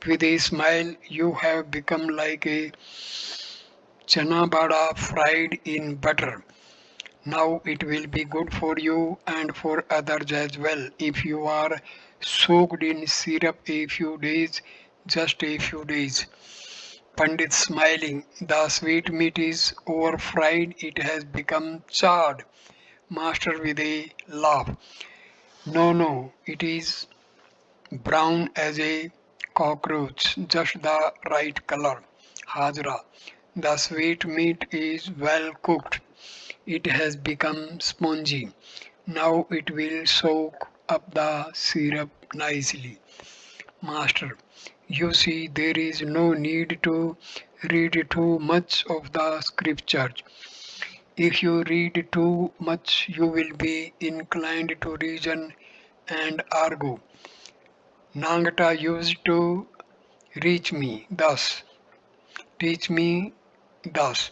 With a smile, you have become like a chana bada fried in butter. Now it will be good for you and for others as well if you are soaked in syrup a few days, just a few days. Pandit smiling, the sweet meat is over fried, it has become charred. Master with a laugh, no, no, it is brown as a cockroach, just the right color. Hajra, the sweet meat is well cooked. It has become spongy. Now it will soak up the syrup nicely. Master, you see, there is no need to read too much of the scriptures. If you read too much, you will be inclined to reason and argue. Nangata used to reach me thus, teach me thus.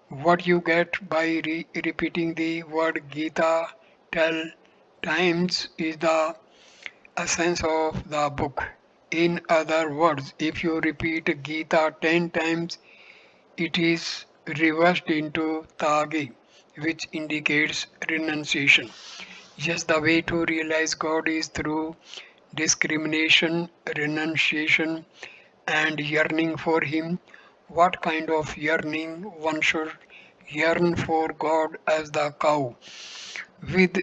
What you get by repeating the word Gita 10 times is the essence of the book. In other words, if you repeat Gita 10 times, it is reversed into Tagi, which indicates renunciation. Yes, the way to realize God is through discrimination, renunciation, and yearning for Him. What kind of yearning? One should yearn for God as the cow, with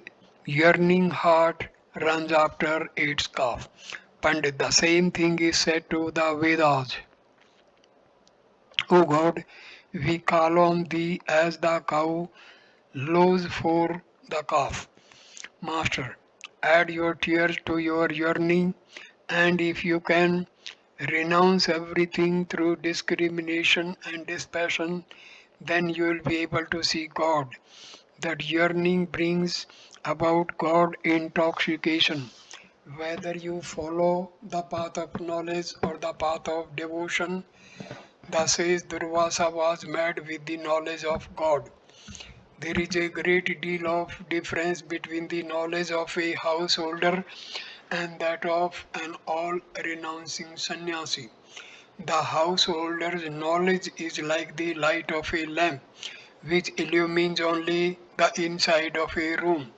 yearning heart runs after its calf. Pandit, the same thing is said to the Vedas. O God, we call on Thee as the cow lows for the calf. Master, add your tears to your yearning, and if you can, renounce everything through discrimination and dispassion, then you will be able to see God. That yearning brings about God intoxication. Whether you follow the path of knowledge or the path of devotion, the sage Durvasa was mad with the knowledge of God. There is a great deal of difference between the knowledge of a householder and that of an all renouncing sannyasi. The householder's knowledge is like the light of a lamp, which illumines only the inside of a room.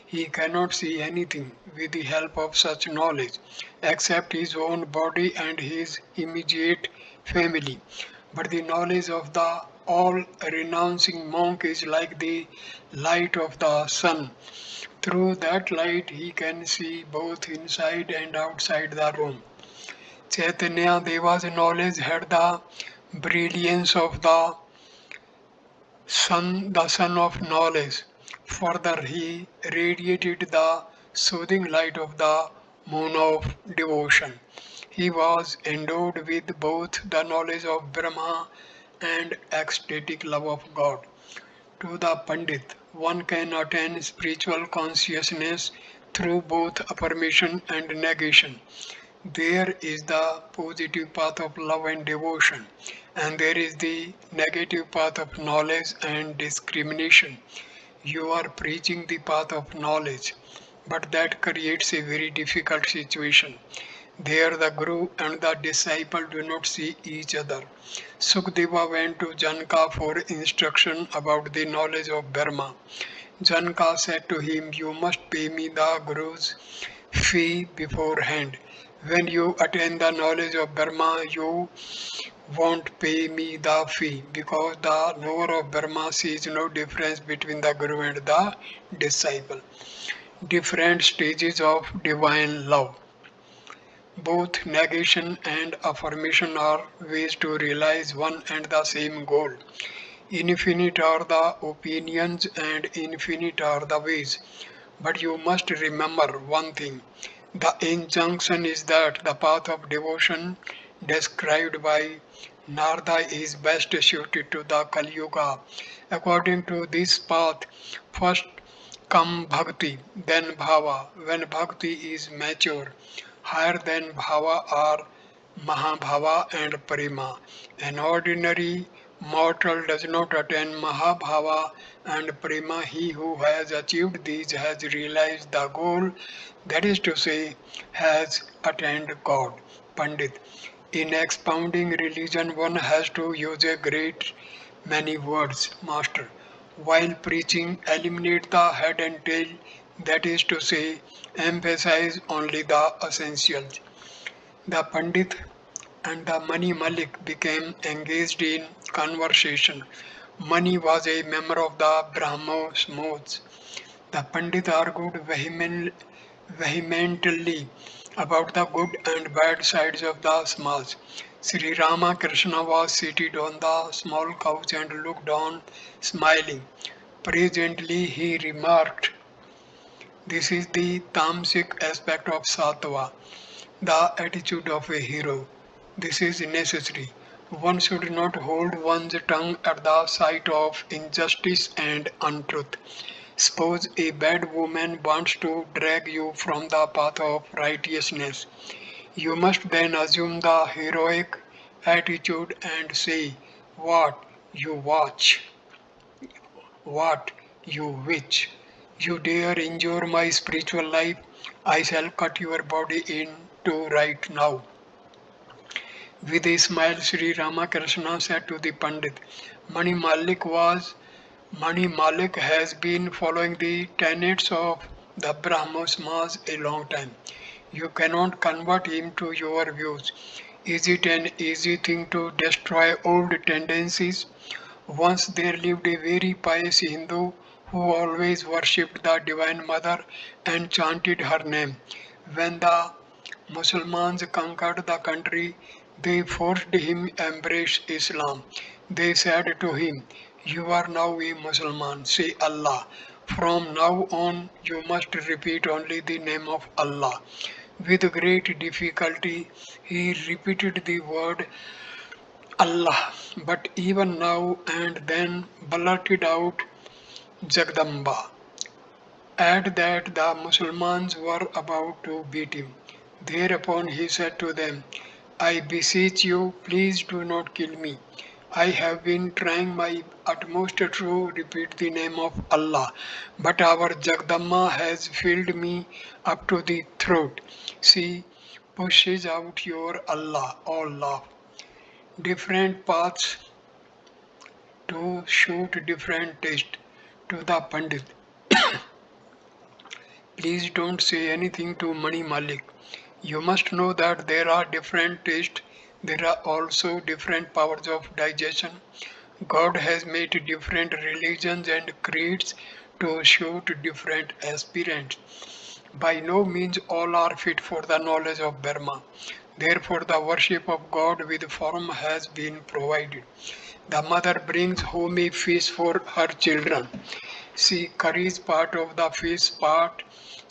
He cannot see anything with the help of such knowledge except his own body and his immediate family. But the knowledge of the all renouncing monk is like the light of the sun. Through that light, he can see both inside and outside the room. Chaitanya Deva's knowledge had the brilliance of the sun of knowledge. Further, he radiated the soothing light of the moon of devotion. He was endowed with both the knowledge of Brahma and ecstatic love of God. To the Pandit, one can attain spiritual consciousness through both affirmation and negation. There is the positive path of love and devotion, and there is the negative path of knowledge and discrimination. You are preaching the path of knowledge, but that creates a very difficult situation. There the guru and the disciple do not see each other. Sukadeva went to Janaka for instruction about the knowledge of Brahma. Janaka said to him, "You must pay me the guru's fee beforehand. When you attain the knowledge of Brahma, you won't pay me the fee, because the knower of Brahma sees no difference between the guru and the disciple." Different stages of divine love. Both negation and affirmation are ways to realize one and the same goal. Infinite are the opinions and infinite are the ways. But you must remember one thing. The injunction is that the path of devotion described by Narada is best suited to the Kali Yuga. According to this path, first come bhakti, then bhava. When bhakti is mature, higher than bhava are Mahabhava and Prema. An ordinary mortal does not attain Mahabhava and Prema. He who has achieved these has realized the goal, that is to say, has attained God. Pandit. In expounding religion, one has to use a great many words, Master. While preaching, eliminate the head and tail, that is to say, emphasize only the essentials. The Pandit and the Mani Malik became engaged in conversation. Mani was a member of the Brahmos modes. The Pandit argued vehemently about the good and bad sides of the Samaj. Sri Ramakrishna was seated on the small couch and looked on, smiling. Presently he remarked, "This is the tamasic aspect of sattva, the attitude of a hero. This is necessary. One should not hold one's tongue at the sight of injustice and untruth. Suppose a bad woman wants to drag you from the path of righteousness. You must then assume the heroic attitude and say, 'What you watch, what you wish. You dare injure my spiritual life? I shall cut your body in two right now.'" With a smile, Sri Ramakrishna said to the Pandit, Mani Malik was Mani Malik has been following the tenets of the Brahmo Samaj a long time. You cannot convert him to your views. Is it an easy thing to destroy old tendencies? Once there lived a very pious Hindu who always worshipped the Divine Mother and chanted her name. When the Muslims conquered the country, they forced him to embrace Islam. They said to him, "You are now a Muslim, say Allah. From now on, you must repeat only the name of Allah." With great difficulty, he repeated the word Allah, but even now and then blurted out Jagdamba. At that, the Muslims were about to beat him. Thereupon he said to them, "I beseech you, please do not kill me. I have been trying my utmost to repeat the name of Allah, but our Jagdamma has filled me up to the throat. She pushes out your Allah." All laugh. Different paths to shoot different taste. To the Pandit, please don't say anything to Mani Malik. You must know that there are different tastes, there are also different powers of digestion. God has made different religions and creeds to suit different aspirants. By no means all are fit for the knowledge of Brahma. Therefore, the worship of God with form has been provided. The mother brings home a fish for her children. She curries part of the fish, part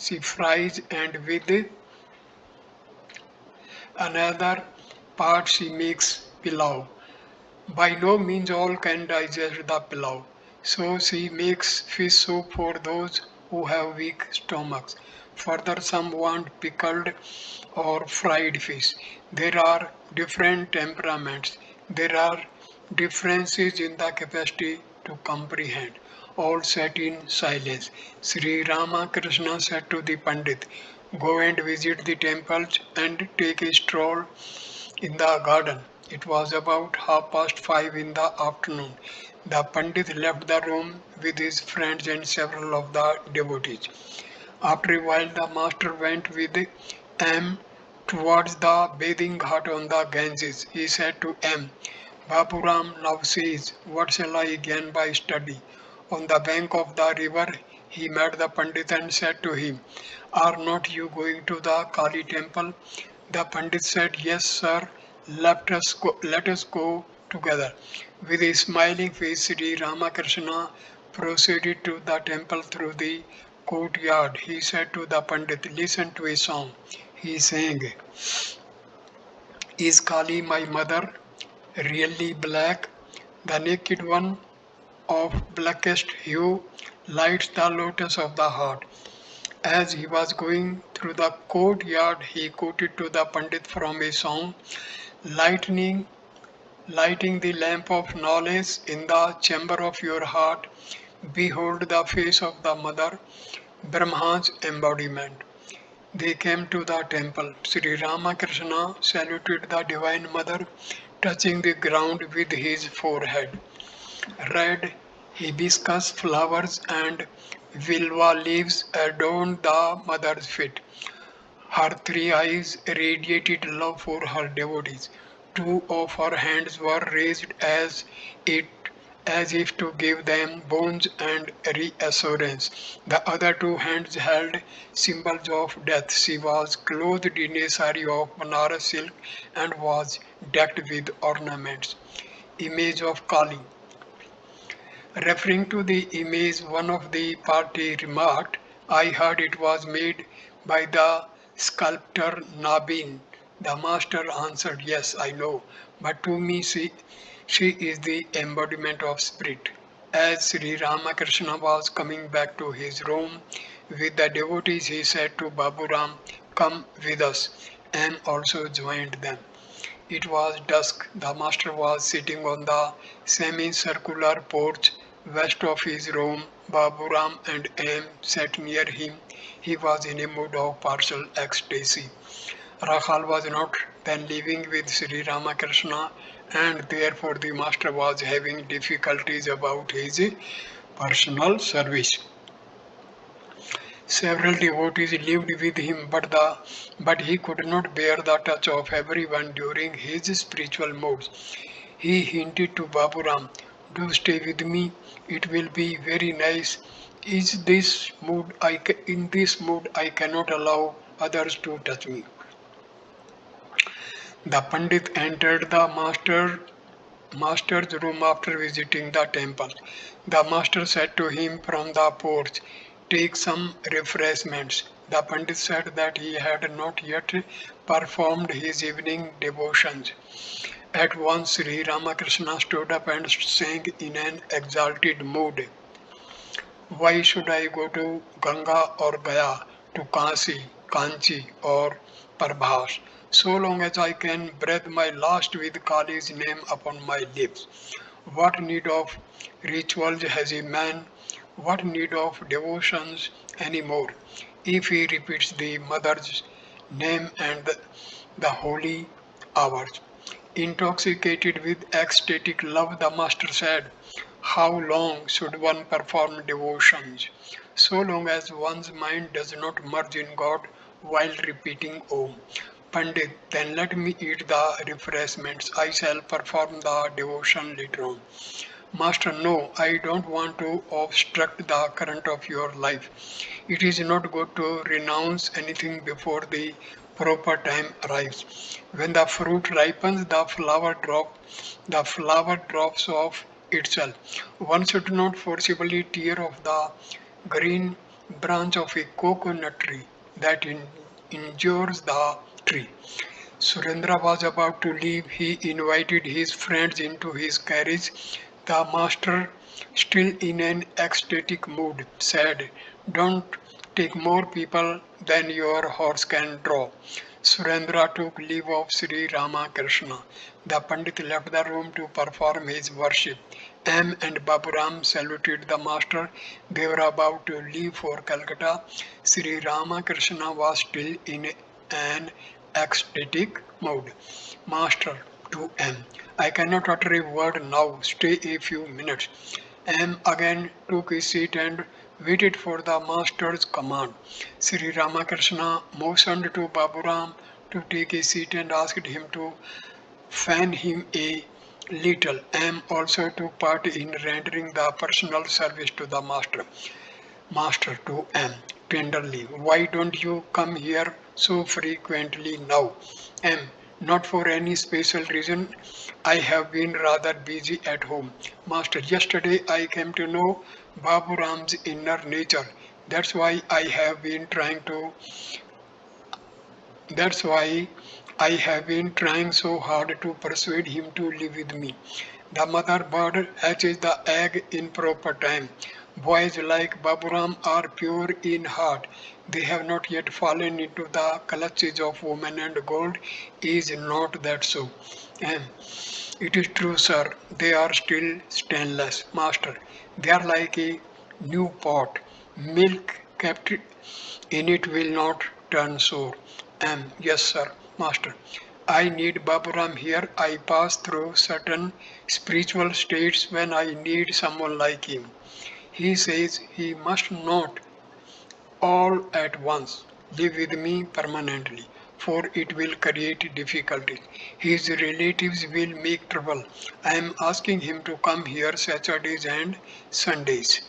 she fries, and with another part she makes pilau. By no means all can digest the pilau, so she makes fish soup for those who have weak stomachs. Further, some want pickled or fried fish. There are different temperaments. There are differences in the capacity to comprehend. All sat in silence. Sri Ramakrishna said to the Pandit, Go and visit the temples and take a stroll in the garden. It was about 5:30 in the afternoon. The Pandit left the room with his friends and several of the devotees. After a while, the master went with M towards the bathing ghat on the Ganges. He said to M, Bapuram now says, what shall I gain by study? On the bank of the river, he met the Pandit and said to him, are not you going to the Kali temple? The Pandit said, yes, sir, let us go together. With a smiling face, Sri Ramakrishna proceeded to the temple through the courtyard. He said to the Pandit, listen to a song. He sang, is Kali my mother really black? The naked one of blackest hue lights the lotus of the heart. As he was going through the courtyard, he quoted to the Pandit from a song, lightning, lighting the lamp of knowledge in the chamber of your heart. Behold the face of the mother, Brahma's embodiment. They came to the temple. Sri Ramakrishna saluted the Divine Mother, touching the ground with his forehead. Red hibiscus flowers and vilva leaves adorned the mother's feet. Her three eyes radiated love for her devotees. Two of her hands were raised it as if to give them bones and reassurance. The other two hands held symbols of death. She was clothed in a sari of Banaras silk and was decked with ornaments. Image of Kali. Referring to the image, one of the party remarked, I heard it was made by the sculptor Nabin. The master answered, yes, I know, but to me she is the embodiment of spirit. As Sri Ramakrishna was coming back to his room with the devotees, he said to Baburam, come with us, and also joined them. It was dusk. The master was sitting on the semicircular porch west of his room. Baburam and M sat near him. He was in a mood of partial ecstasy. Rakhal was not then living with Sri Ramakrishna, and therefore the master was having difficulties about his personal service. Several devotees lived with him, but he could not bear the touch of everyone during his spiritual moods. He hinted to Baburam, do stay with me, it will be very nice. In this mood I cannot allow others to touch me. The Pandit entered the master's room after visiting the temple. The master said to him from the porch, take some refreshments. The Pandit said that he had not yet performed his evening devotions. At once Sri Ramakrishna stood up and sang in an exalted mood, why should I go to Ganga or Gaya, to Kanchi or Prabhas, so long as I can breathe my last with Kali's name upon my lips? What need of rituals has a man? What need of devotions any more? If he repeats the mother's name and the holy hours. Intoxicated with ecstatic love, the master said, how long should one perform devotions? So long as one's mind does not merge in God while repeating Om. Pandit, then let me eat the refreshments. I shall perform the devotion later on. Master, no, I don't want to obstruct the current of your life. It is not good to renounce anything before the proper time arrives. When the fruit ripens, the flower drops off itself. One should not forcibly tear off the green branch of a coconut tree that injures the tree. Surendra was about to leave. He invited his friends into his carriage. The master, still in an ecstatic mood, said, don't take more people than your horse can draw. Surendra took leave of Sri Ramakrishna. The Pandit left the room to perform his worship. M and Baburam saluted the master. They were about to leave for Calcutta. Sri Ramakrishna was still in an ecstatic mood. Master to M. I cannot utter a word now. Stay a few minutes. M again took his seat and waited for the master's command. Sri Ramakrishna motioned to Baburam to take a seat and asked him to fan him a little. M also took part in rendering the personal service to the master. Master to M tenderly, why don't you come here so frequently now? M, not for any special reason. I have been rather busy at home. Master, yesterday I came to know Babu Ram's inner nature. That's why I have been trying to that's why I have been trying so hard to persuade him to live with me. The mother bird hatches the egg in proper time. Boys like Baburam are pure in heart. They have not yet fallen into the clutches of woman and gold. Is not that so? And it is true, sir. They are still stainless, master. They are like a new pot. Milk kept in it will not turn sour. Yes, sir, master. I need Baburam here. I pass through certain spiritual states when I need someone like him. He says he must not all at once live with me permanently, for it will create difficulties. His relatives will make trouble. I am asking him to come here Saturdays and Sundays.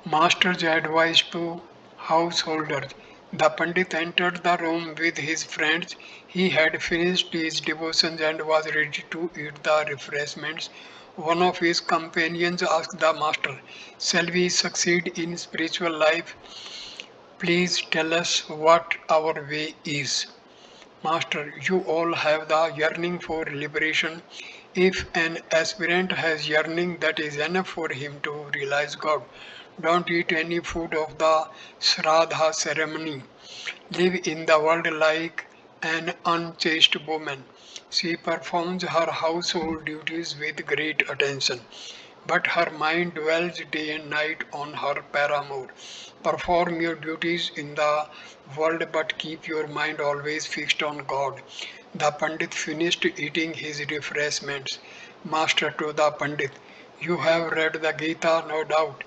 Master's advice to householders. The Pandit entered the room with his friends. He had finished his devotions and was ready to eat the refreshments. One of his companions asked the master, shall we succeed in spiritual life? Please tell us what our way is. Master, you all have the yearning for liberation. If an aspirant has yearning, that is enough for him to realize God. Don't eat any food of the Shraddha ceremony. Live in the world like an unchaste woman. She performs her household duties with great attention, but her mind dwells day and night on her paramour. Perform your duties in the world, but keep your mind always fixed on God. The Pandit finished eating his refreshments. Master to the Pandit, you have read the Gita, no doubt.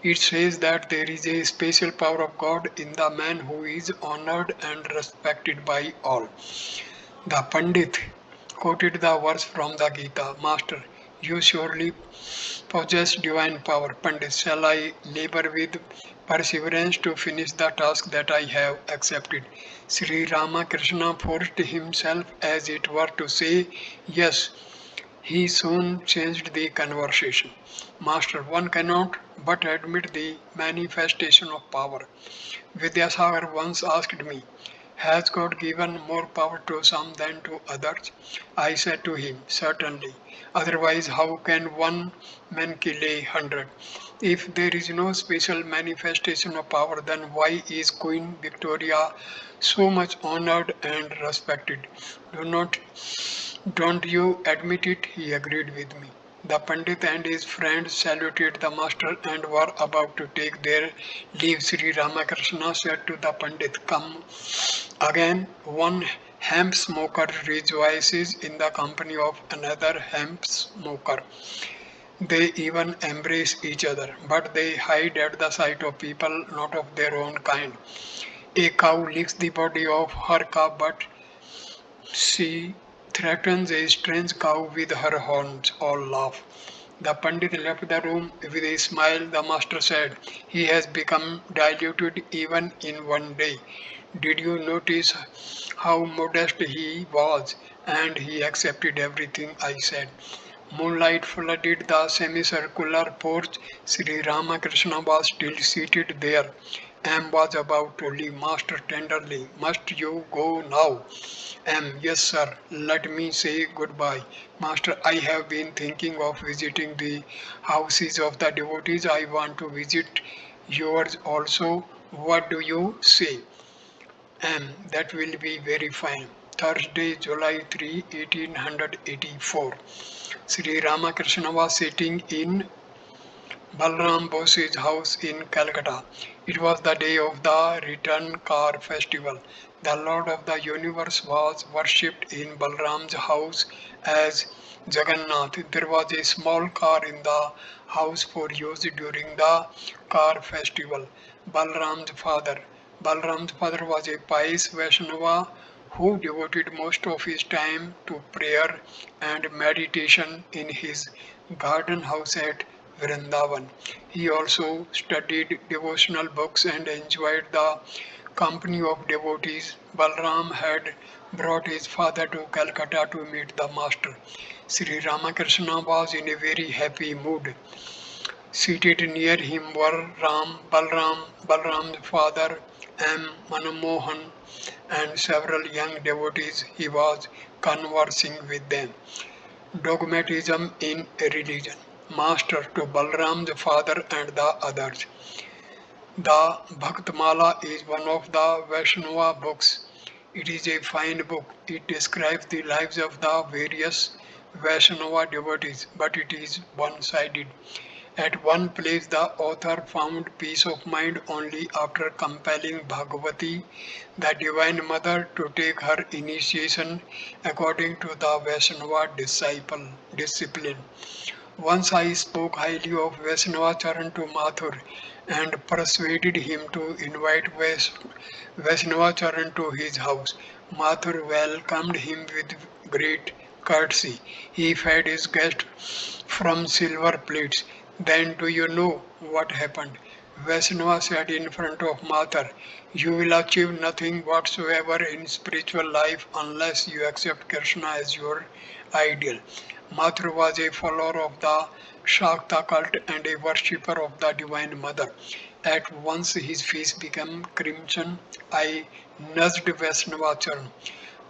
It says that there is a special power of God in the man who is honored and respected by all. The Pandit quoted the verse from the Gita. Master, you surely possess divine power. Pandit, shall I labor with perseverance to finish the task that I have accepted? Sri Ramakrishna forced himself as it were to say, yes. He soon changed the conversation. Master, one cannot but admit the manifestation of power. Vidyasagar once asked me, has God given more power to some than to others? I said to him, certainly. Otherwise, how can one man kill 100? If there is no special manifestation of power, then why is Queen Victoria so much honored and respected? Do not don't you admit it? He agreed with me. The Pandit and his friends saluted the master and were about to take their leave. Sri Ramakrishna said to the Pandit, come again. One hemp smoker rejoices in the company of another hemp smoker. They even embrace each other, but they hide at the sight of people not of their own kind. A cow licks the body of her calf, but she threatens a strange cow with her horns. All laugh. The Pandit left the room with a smile. The master said, he has become diluted even in one day. Did you notice how modest he was? And he accepted everything I said. Moonlight flooded the semicircular porch. Sri Ramakrishna was still seated there. M was about to leave. Master tenderly, must you go now? Yes, sir. Let me say goodbye. Master, I have been thinking of visiting the houses of the devotees. I want to visit yours also. What do you say? That will be very fine. Thursday, July 3, 1884. Sri Ramakrishna was sitting in Balram Bose's house in Calcutta. It was the day of the return car festival. The Lord of the universe was worshipped in Balram's house as Jagannath. There was a small car in the house for use during the car festival. Balram's father. Balram's father was a pious Vaishnava who devoted most of his time to prayer and meditation in his garden house at Vrindavan. He also studied devotional books and enjoyed the company of devotees. Balram had brought his father to Calcutta to meet the master. Sri Ramakrishna was in a very happy mood. Seated near him were Balram's father, Manamohan, and several young devotees. He was conversing with them. Dogmatism in religion. Master to Balram's father and the others. The Bhaktmala is one of the Vaishnava books. It is a fine book. It describes the lives of the various Vaishnava devotees, but it is one-sided. At one place, the author found peace of mind only after compelling Bhagavati, the Divine Mother, to take her initiation according to the Vaishnava discipline. Once I spoke highly of Vaishnavacharan to Mathur and persuaded him to invite Vaishnavacharan to his house. Mathur welcomed him with great courtesy. He fed his guest from silver plates. Then do you know what happened? Vaishnava said in front of Mathur, "You will achieve nothing whatsoever in spiritual life unless you accept Krishna as your ideal." Mathur was a follower of the Shakta cult and a worshipper of the Divine Mother. At once his face became crimson. I nudged Vaishnavacharan.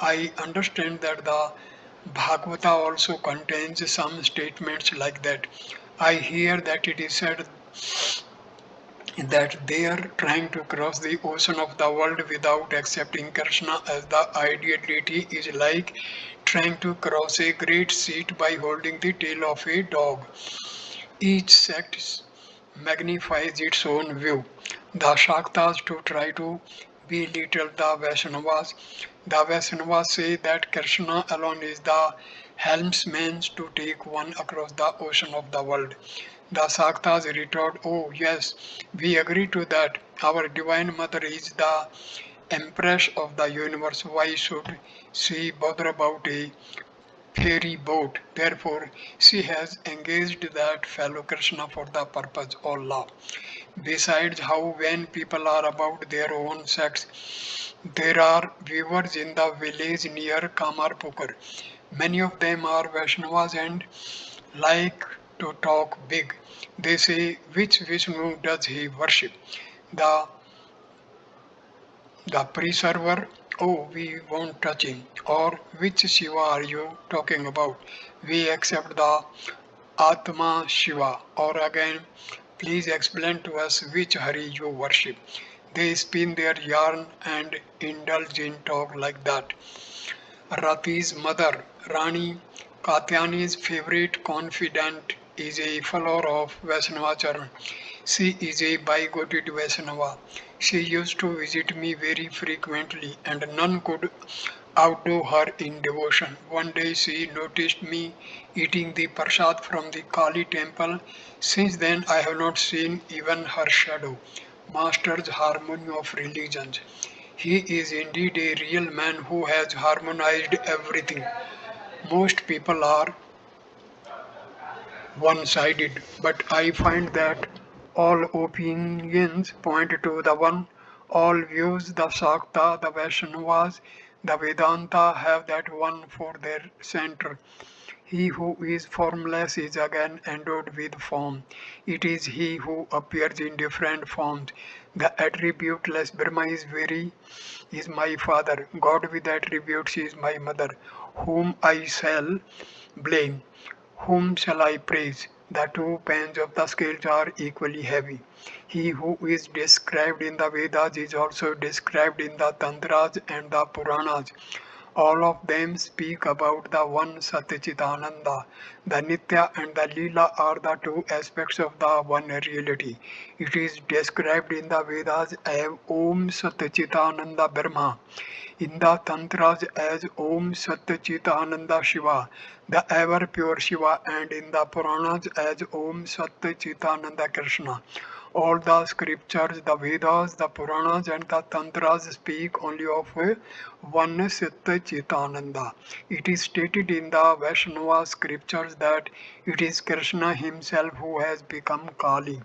I understand that the Bhagavata also contains some statements like that. I hear that it is said that they are trying to cross the ocean of the world without accepting Krishna as the ideal deity is like trying to cross a great sea by holding the tail of a dog. Each sect magnifies its own view. The Shaktas to try to belittle the Vaishnavas. The Vaishnavas say that Krishna alone is the helmsman to take one across the ocean of the world. The Shaktas retort, "Oh yes, we agree to that. Our Divine Mother is the Empress of the universe. Why should she bother about a ferry boat? Therefore, she has engaged that fellow Krishna for the purpose of love." Besides, how when people are about their own sex, there are weavers in the village near Kamarpukar. Many of them are Vaishnavas and like to talk big. They say, which Vishnu does he worship? The the preserver, oh, we won't touch him. Or which Shiva are you talking about? We accept the Atma Shiva. Or again, please explain to us which Hari you worship. They spin their yarn and indulge in talk like that. Rati's mother, Rani Katyani's favorite confidant, is a follower of Vaishnavacharan. She is a bigoted Vaishnava. She used to visit me very frequently, and none could outdo her in devotion. One day she noticed me eating the prasad from the Kali temple. Since then I have not seen even her shadow. Master's harmony of religions. He is indeed a real man who has harmonized everything. Most people are one-sided, but I find that all opinions point to the one. All views, the Shakta, the Vaishnavas, the Vedanta have that one for their center. He who is formless is again endowed with form. It is he who appears in different forms. The attributeless Brahma is my father. God with attributes is my mother. Whom I shall blame? Whom shall I praise? The two pans of the scales are equally heavy. He who is described in the Vedas is also described in the Tantras and the Puranas. All of them speak about the one Satchitananda. The Nitya and the Leela are the two aspects of the one reality. It is described in the Vedas as Om Satchitananda Brahma, in the Tantras as Om Satchitananda Shiva, the ever pure Shiva, and in the Puranas as Om Satchitananda Krishna. All the scriptures, the Vedas, the Puranas, and the Tantras speak only of one Satchitananda. It is stated in the Vaishnava scriptures that it is Krishna himself who has become Kali.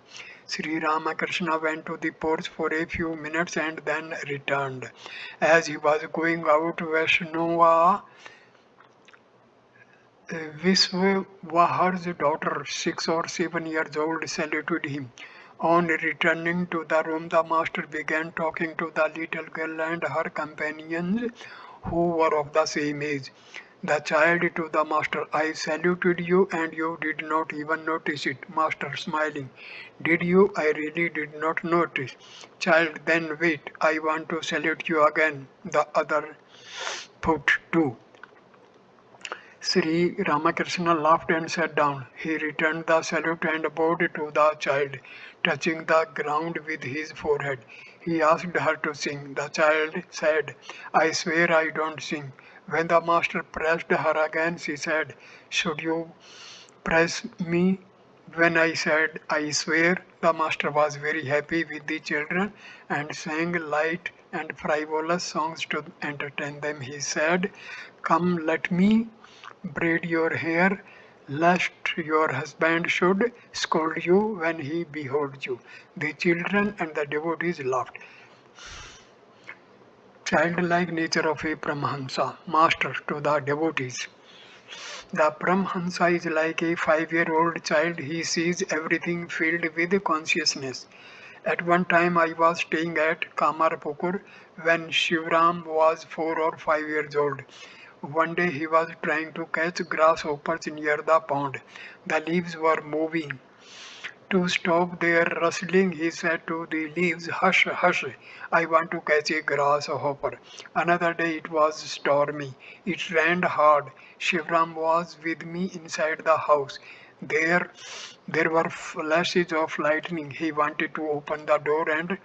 Sri Ramakrishna went to the porch for a few minutes and then returned. As he was going out, Vaishnava Vishwahar's daughter, 6 or 7 years old, saluted him. On returning to the room, the master began talking to the little girl and her companions who were of the same age. The child to the master, I saluted you and you did not even notice it. Master smiling, did you? I really did not notice. Child, then wait, I want to salute you again. The other put too. Sri Ramakrishna laughed and sat down. He returned the salute and bowed to the child, touching the ground with his forehead. He asked her to sing. The child said, I swear I don't sing. When the master pressed her again, she said, should you press me? When I said, I swear, the master was very happy with the children and sang light and frivolous songs to entertain them. He said, come, let me braid your hair, lest your husband should scold you when he beholds you. The children and the devotees laughed. Childlike nature of a Paramahamsa, master to the devotees. The Paramahamsa is like a 5-year-old child. He sees everything filled with consciousness. At one time I was staying at Kamarpukur when Shivram was 4 or 5 years old. One day he was trying to catch grasshoppers near the pond. The leaves were moving. To stop their rustling, he said to the leaves, hush, hush, I want to catch a grasshopper. Another day it was stormy. It rained hard. Shivram was with me inside the house. There were flashes of lightning. He wanted to open the door and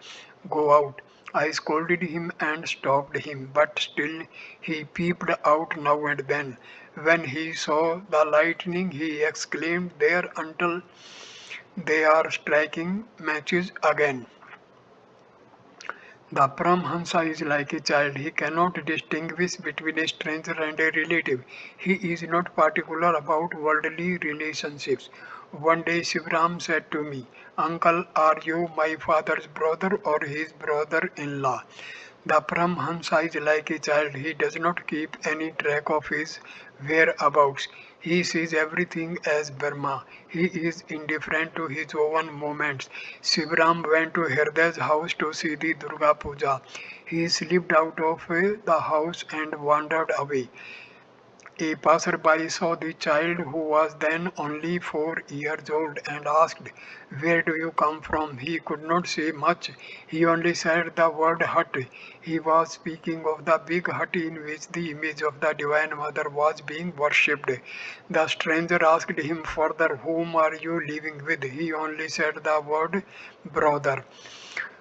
go out. I scolded him and stopped him, but still he peeped out now and then. When he saw the lightning, he exclaimed, there until they are striking matches again. The Paramahamsa is like a child. He cannot distinguish between a stranger and a relative. He is not particular about worldly relationships. One day Shivram said to me, Uncle, are you my father's brother or his brother-in-law? The Paramahamsa is like a child. He does not keep any track of his whereabouts. He sees everything as Brahma. He is indifferent to his own movements. Shivram went to Hriday's house to see the Durga Puja. He slipped out of the house and wandered away. A passerby saw the child, who was then only 4 years old, and asked, where do you come from? He could not say much. He only said the word hut. He was speaking of the big hut in which the image of the Divine Mother was being worshipped. The stranger asked him further, whom are you living with? He only said the word brother.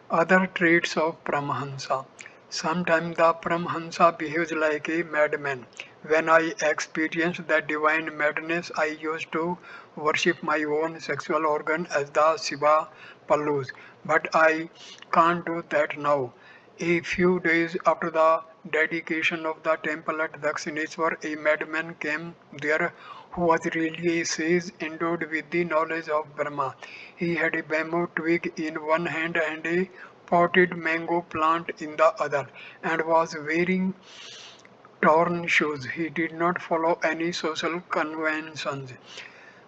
Other traits of Paramahamsa. Sometimes the Paramahamsa behaves like a madman. When I experienced that divine madness, I used to worship my own sexual organ as the Shiva Pallus. But I can't do that now. A few days after the dedication of the temple at Dakshineshwar, a madman came there who was really a sage endowed with the knowledge of Brahma. He had a bamboo twig in one hand and a potted mango plant in the other, and was wearing torn shoes. He did not follow any social conventions.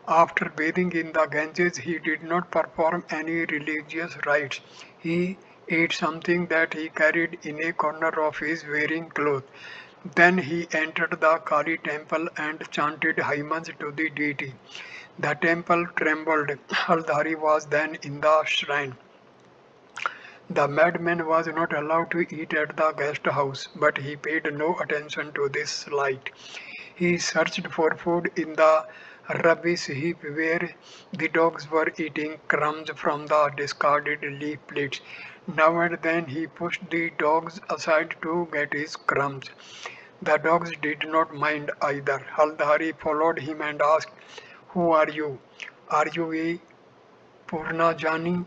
After bathing in the Ganges, he did not perform any religious rites. He ate something that he carried in a corner of his wearing cloth. Then he entered the Kali temple and chanted hymns to the deity. The temple trembled. Haldari was then in the shrine. The madman was not allowed to eat at the guest house, but he paid no attention to this slight. He searched for food in the rubbish heap where the dogs were eating crumbs from the discarded leaf plates. Now and then he pushed the dogs aside to get his crumbs. The dogs did not mind either. Haldari followed him and asked, "Who are you? Are you a Purnajani?"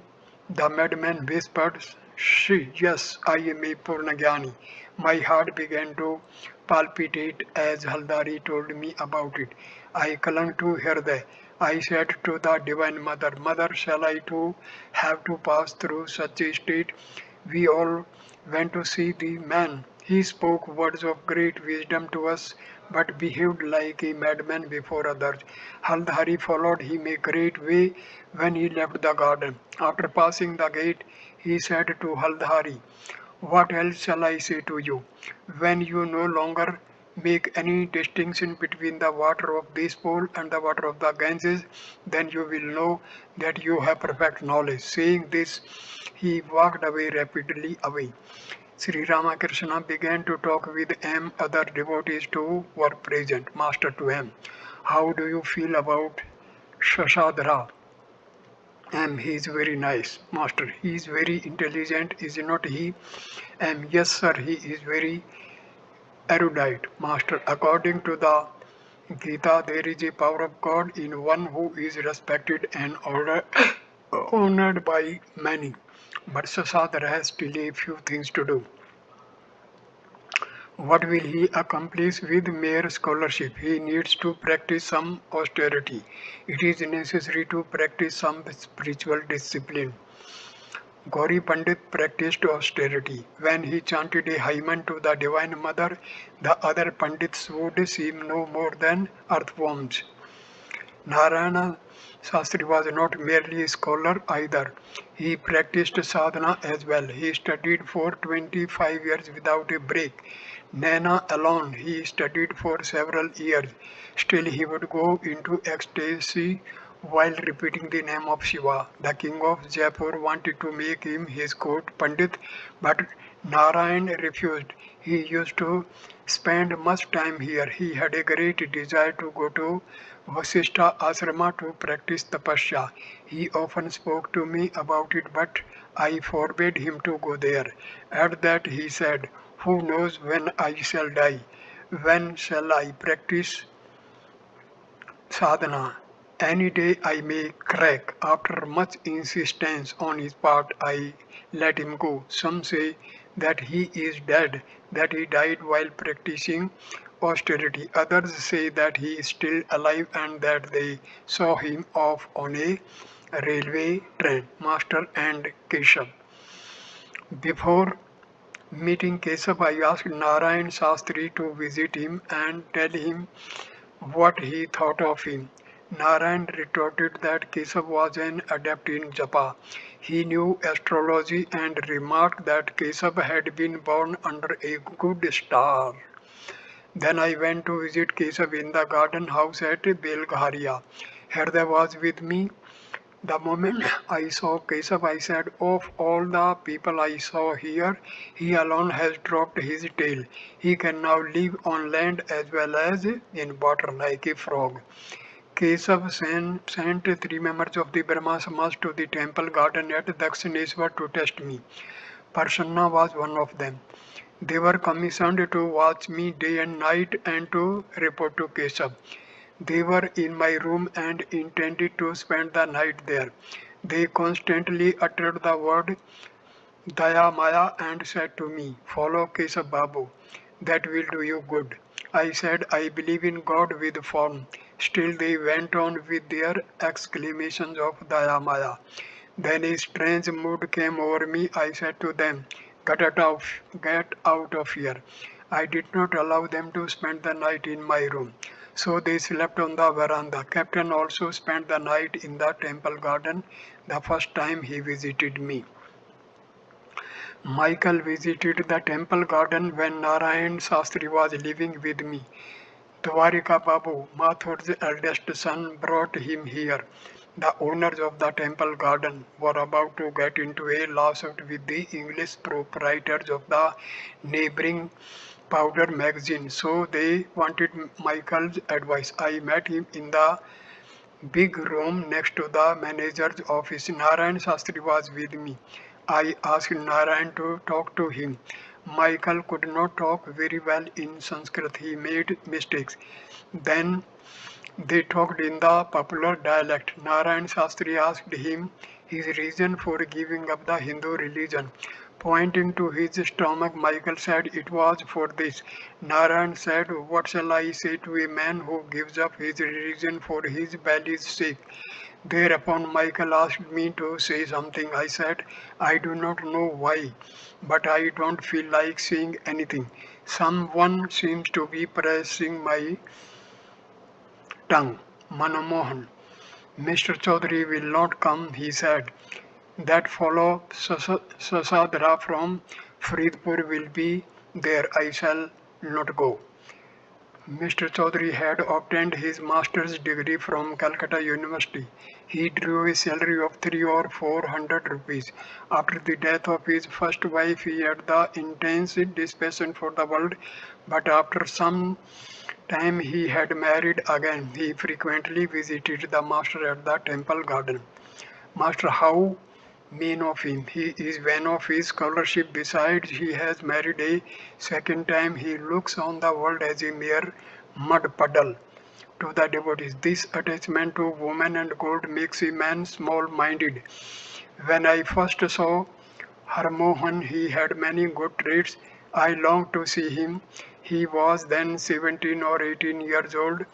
The madman whispered, "She, yes, I am a Purnajani." My heart began to palpitate as Haldari told me about it. I clung to Hriday. I said to the Divine Mother, "Mother, shall I too have to pass through such a state?" We all went to see the man. He spoke words of great wisdom to us, but behaved like a madman before others. Haldari followed him a great way when he left the garden. After passing the gate, he said to Haldari, "What else shall I say to you? When you no longer make any distinction between the water of this pool and the water of the Ganges, then you will know that you have perfect knowledge." Saying this, he walked away rapidly away. Sri Ramakrishna began to talk with M. Other devotees too were present. Master to M, "How do you feel about Shashadra?" M, "He is very nice." Master, "He is very intelligent, is not he?" M, "Yes, sir, he is very erudite." Master, "According to the Gita, there is a power of God in one who is respected and honored by many. But Sasadhara has still a few things to do. What will he accomplish with mere scholarship? He needs to practice some austerity. It is necessary to practice some spiritual discipline. Gauri Pandit practiced austerity. When he chanted a hymn to the Divine Mother, the other Pandits would seem no more than earthworms. Narayana Shastri was not merely a scholar either. He practiced sadhana as well. He studied for 25 years without a break. Naina alone he studied for several years. Still he would go into ecstasy while repeating the name of Shiva. The king of Jaipur wanted to make him his court Pandit, but Narayan refused. He used to spend much time here. He had a great desire to go to Vasishtha Asrama to practice tapasya. He often spoke to me about it, but I forbade him to go there. At that he said, "Who knows when I shall die? When shall I practice sadhana? Any day I may crack." After much insistence on his part, I let him go. Some say that he is dead, that he died while practicing austerity. Others say that he is still alive and that they saw him off on a railway train. Master and Keshav. Before meeting Keshav, I asked Narayan Shastri to visit him and tell him what he thought of him. Narayan retorted that Keshav was an adept in japa. He knew astrology and remarked that Keshav had been born under a good star. Then I went to visit Keshav in the garden house at Belgharia. Hriday was with me. The moment I saw Keshav, I said, "Of all the people I saw here, he alone has dropped his tail. He can now live on land as well as in water like a frog." Keshav sent 3 members of the Brahma Samaj to the temple garden at Dakshineswar to test me. Prasanna was one of them. They were commissioned to watch me day and night and to report to Keshav. They were in my room and intended to spend the night there. They constantly uttered the word Daya Maya and said to me, "Follow Keshav Babu, that will do you good." I said, "I believe in God with form." Still they went on with their exclamations of Daya Maya. Then a strange mood came over me. I said to them, get out of here." I did not allow them to spend the night in my room. So they slept on the veranda. Captain also spent the night in the temple garden the first time he visited me. Michael visited the temple garden when Narayan Shastri was living with me. Dwarika Babu, Mathur's eldest son, brought him here. The owners of the temple garden were about to get into a lawsuit with the English proprietors of the neighboring powder magazine, so they wanted Michael's advice. I met him in the big room next to the manager's office. Narayan Shastri was with me. I asked Narayan to talk to him. Michael could not talk very well in Sanskrit. He made mistakes. Then they talked in the popular dialect. Narayan Shastri asked him his reason for giving up the Hindu religion. Pointing to his stomach, Michael said it was for this. Narayan said, what shall I say to a man who gives up his religion for his belly's sake? Thereupon Michael asked me to say something. I said, I do not know why, but I don't feel like saying anything. Someone seems to be pressing my tongue. Manamohan. Mr. Chaudhary will not come, he said. That fellow Sasadra from Faridpur will be there. I shall not go. Mr. Chaudhary had obtained his master's degree from Calcutta University. He drew a salary of 300 or 400 rupees. After the death of his first wife, he had the intense dispassion for the world, but after some time he had married again. He frequently visited the master at the temple garden. Master, how mean of him. He is vain of his scholarship. Besides, he has married a second time. He looks on the world as a mere mud puddle. To the devotees, this attachment to woman and gold makes a man small-minded. When I first saw Harmohan, he had many good traits. I longed to see him. He was then 17 or 18 years old.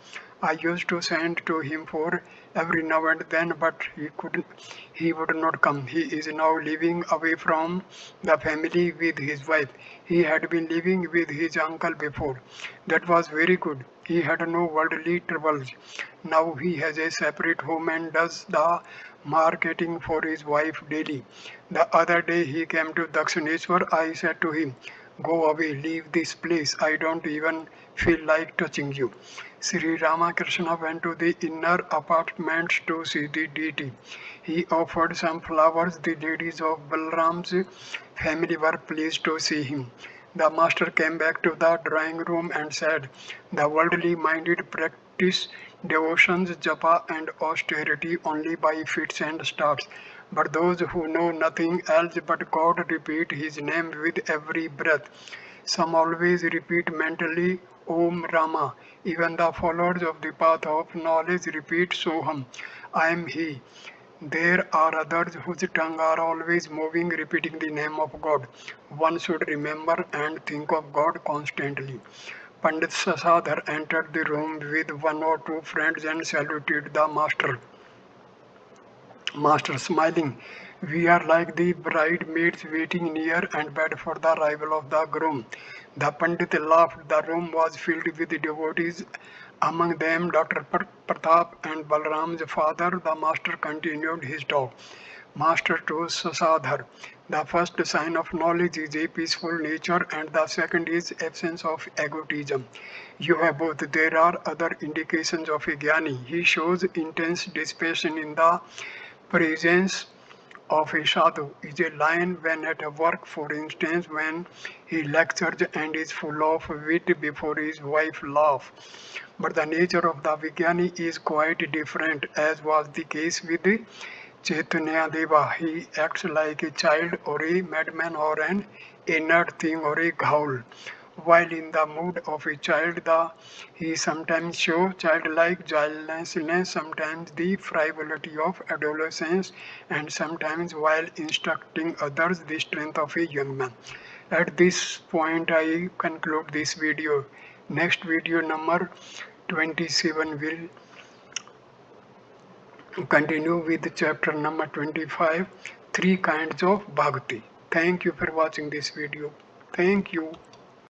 I used to send to him for every now and then, but he would not come. He is now living away from the family with his wife. He had been living with his uncle before. That was very good. He had no worldly troubles. Now he has a separate home and does the marketing for his wife daily. The other day he came to Dakshineshwar. I said to him, go away, leave this place. I don't even feel like touching you. Sri Ramakrishna went to the inner apartments to see the deity. He offered some flowers. The ladies of Balram's family were pleased to see him. The master came back to the drawing room and said, the worldly minded practice devotions, japa and austerity only by fits and starts. But those who know nothing else but God repeat his name with every breath. Some always repeat mentally Om Rama. Even the followers of the path of knowledge repeat Soham. I am he. There are others whose tongue are always moving, repeating the name of God. One should remember and think of God constantly. Pandit Sasadhar entered the room with one or two friends and saluted the master. Master smiling, we are like the bridesmaids waiting near and bed for the arrival of the groom. The Pandit laughed. The room was filled with devotees, among them Dr. Pratap and Balram's father. The master continued his talk. Master to Sasadhar. The first sign of knowledge is a peaceful nature and the second is absence of egotism. You have both. There are other indications of a jnani. He shows intense dispassion in the presence of a sadhu. Is a lion when at work, for instance, when he lectures and is full of wit before his wife laughs. But the nature of the Vijnani is quite different, as was the case with Chaitanya Deva. He acts like a child or a madman or an inert thing or a ghoul. While in the mood of a child, he sometimes shows childlike joylessness, sometimes the frivolity of adolescence, and sometimes while instructing others the strength of a young man. At this point, I conclude this video. Next video number 27 will continue with chapter number 25, three kinds of bhakti. Thank you for watching this video. Thank you.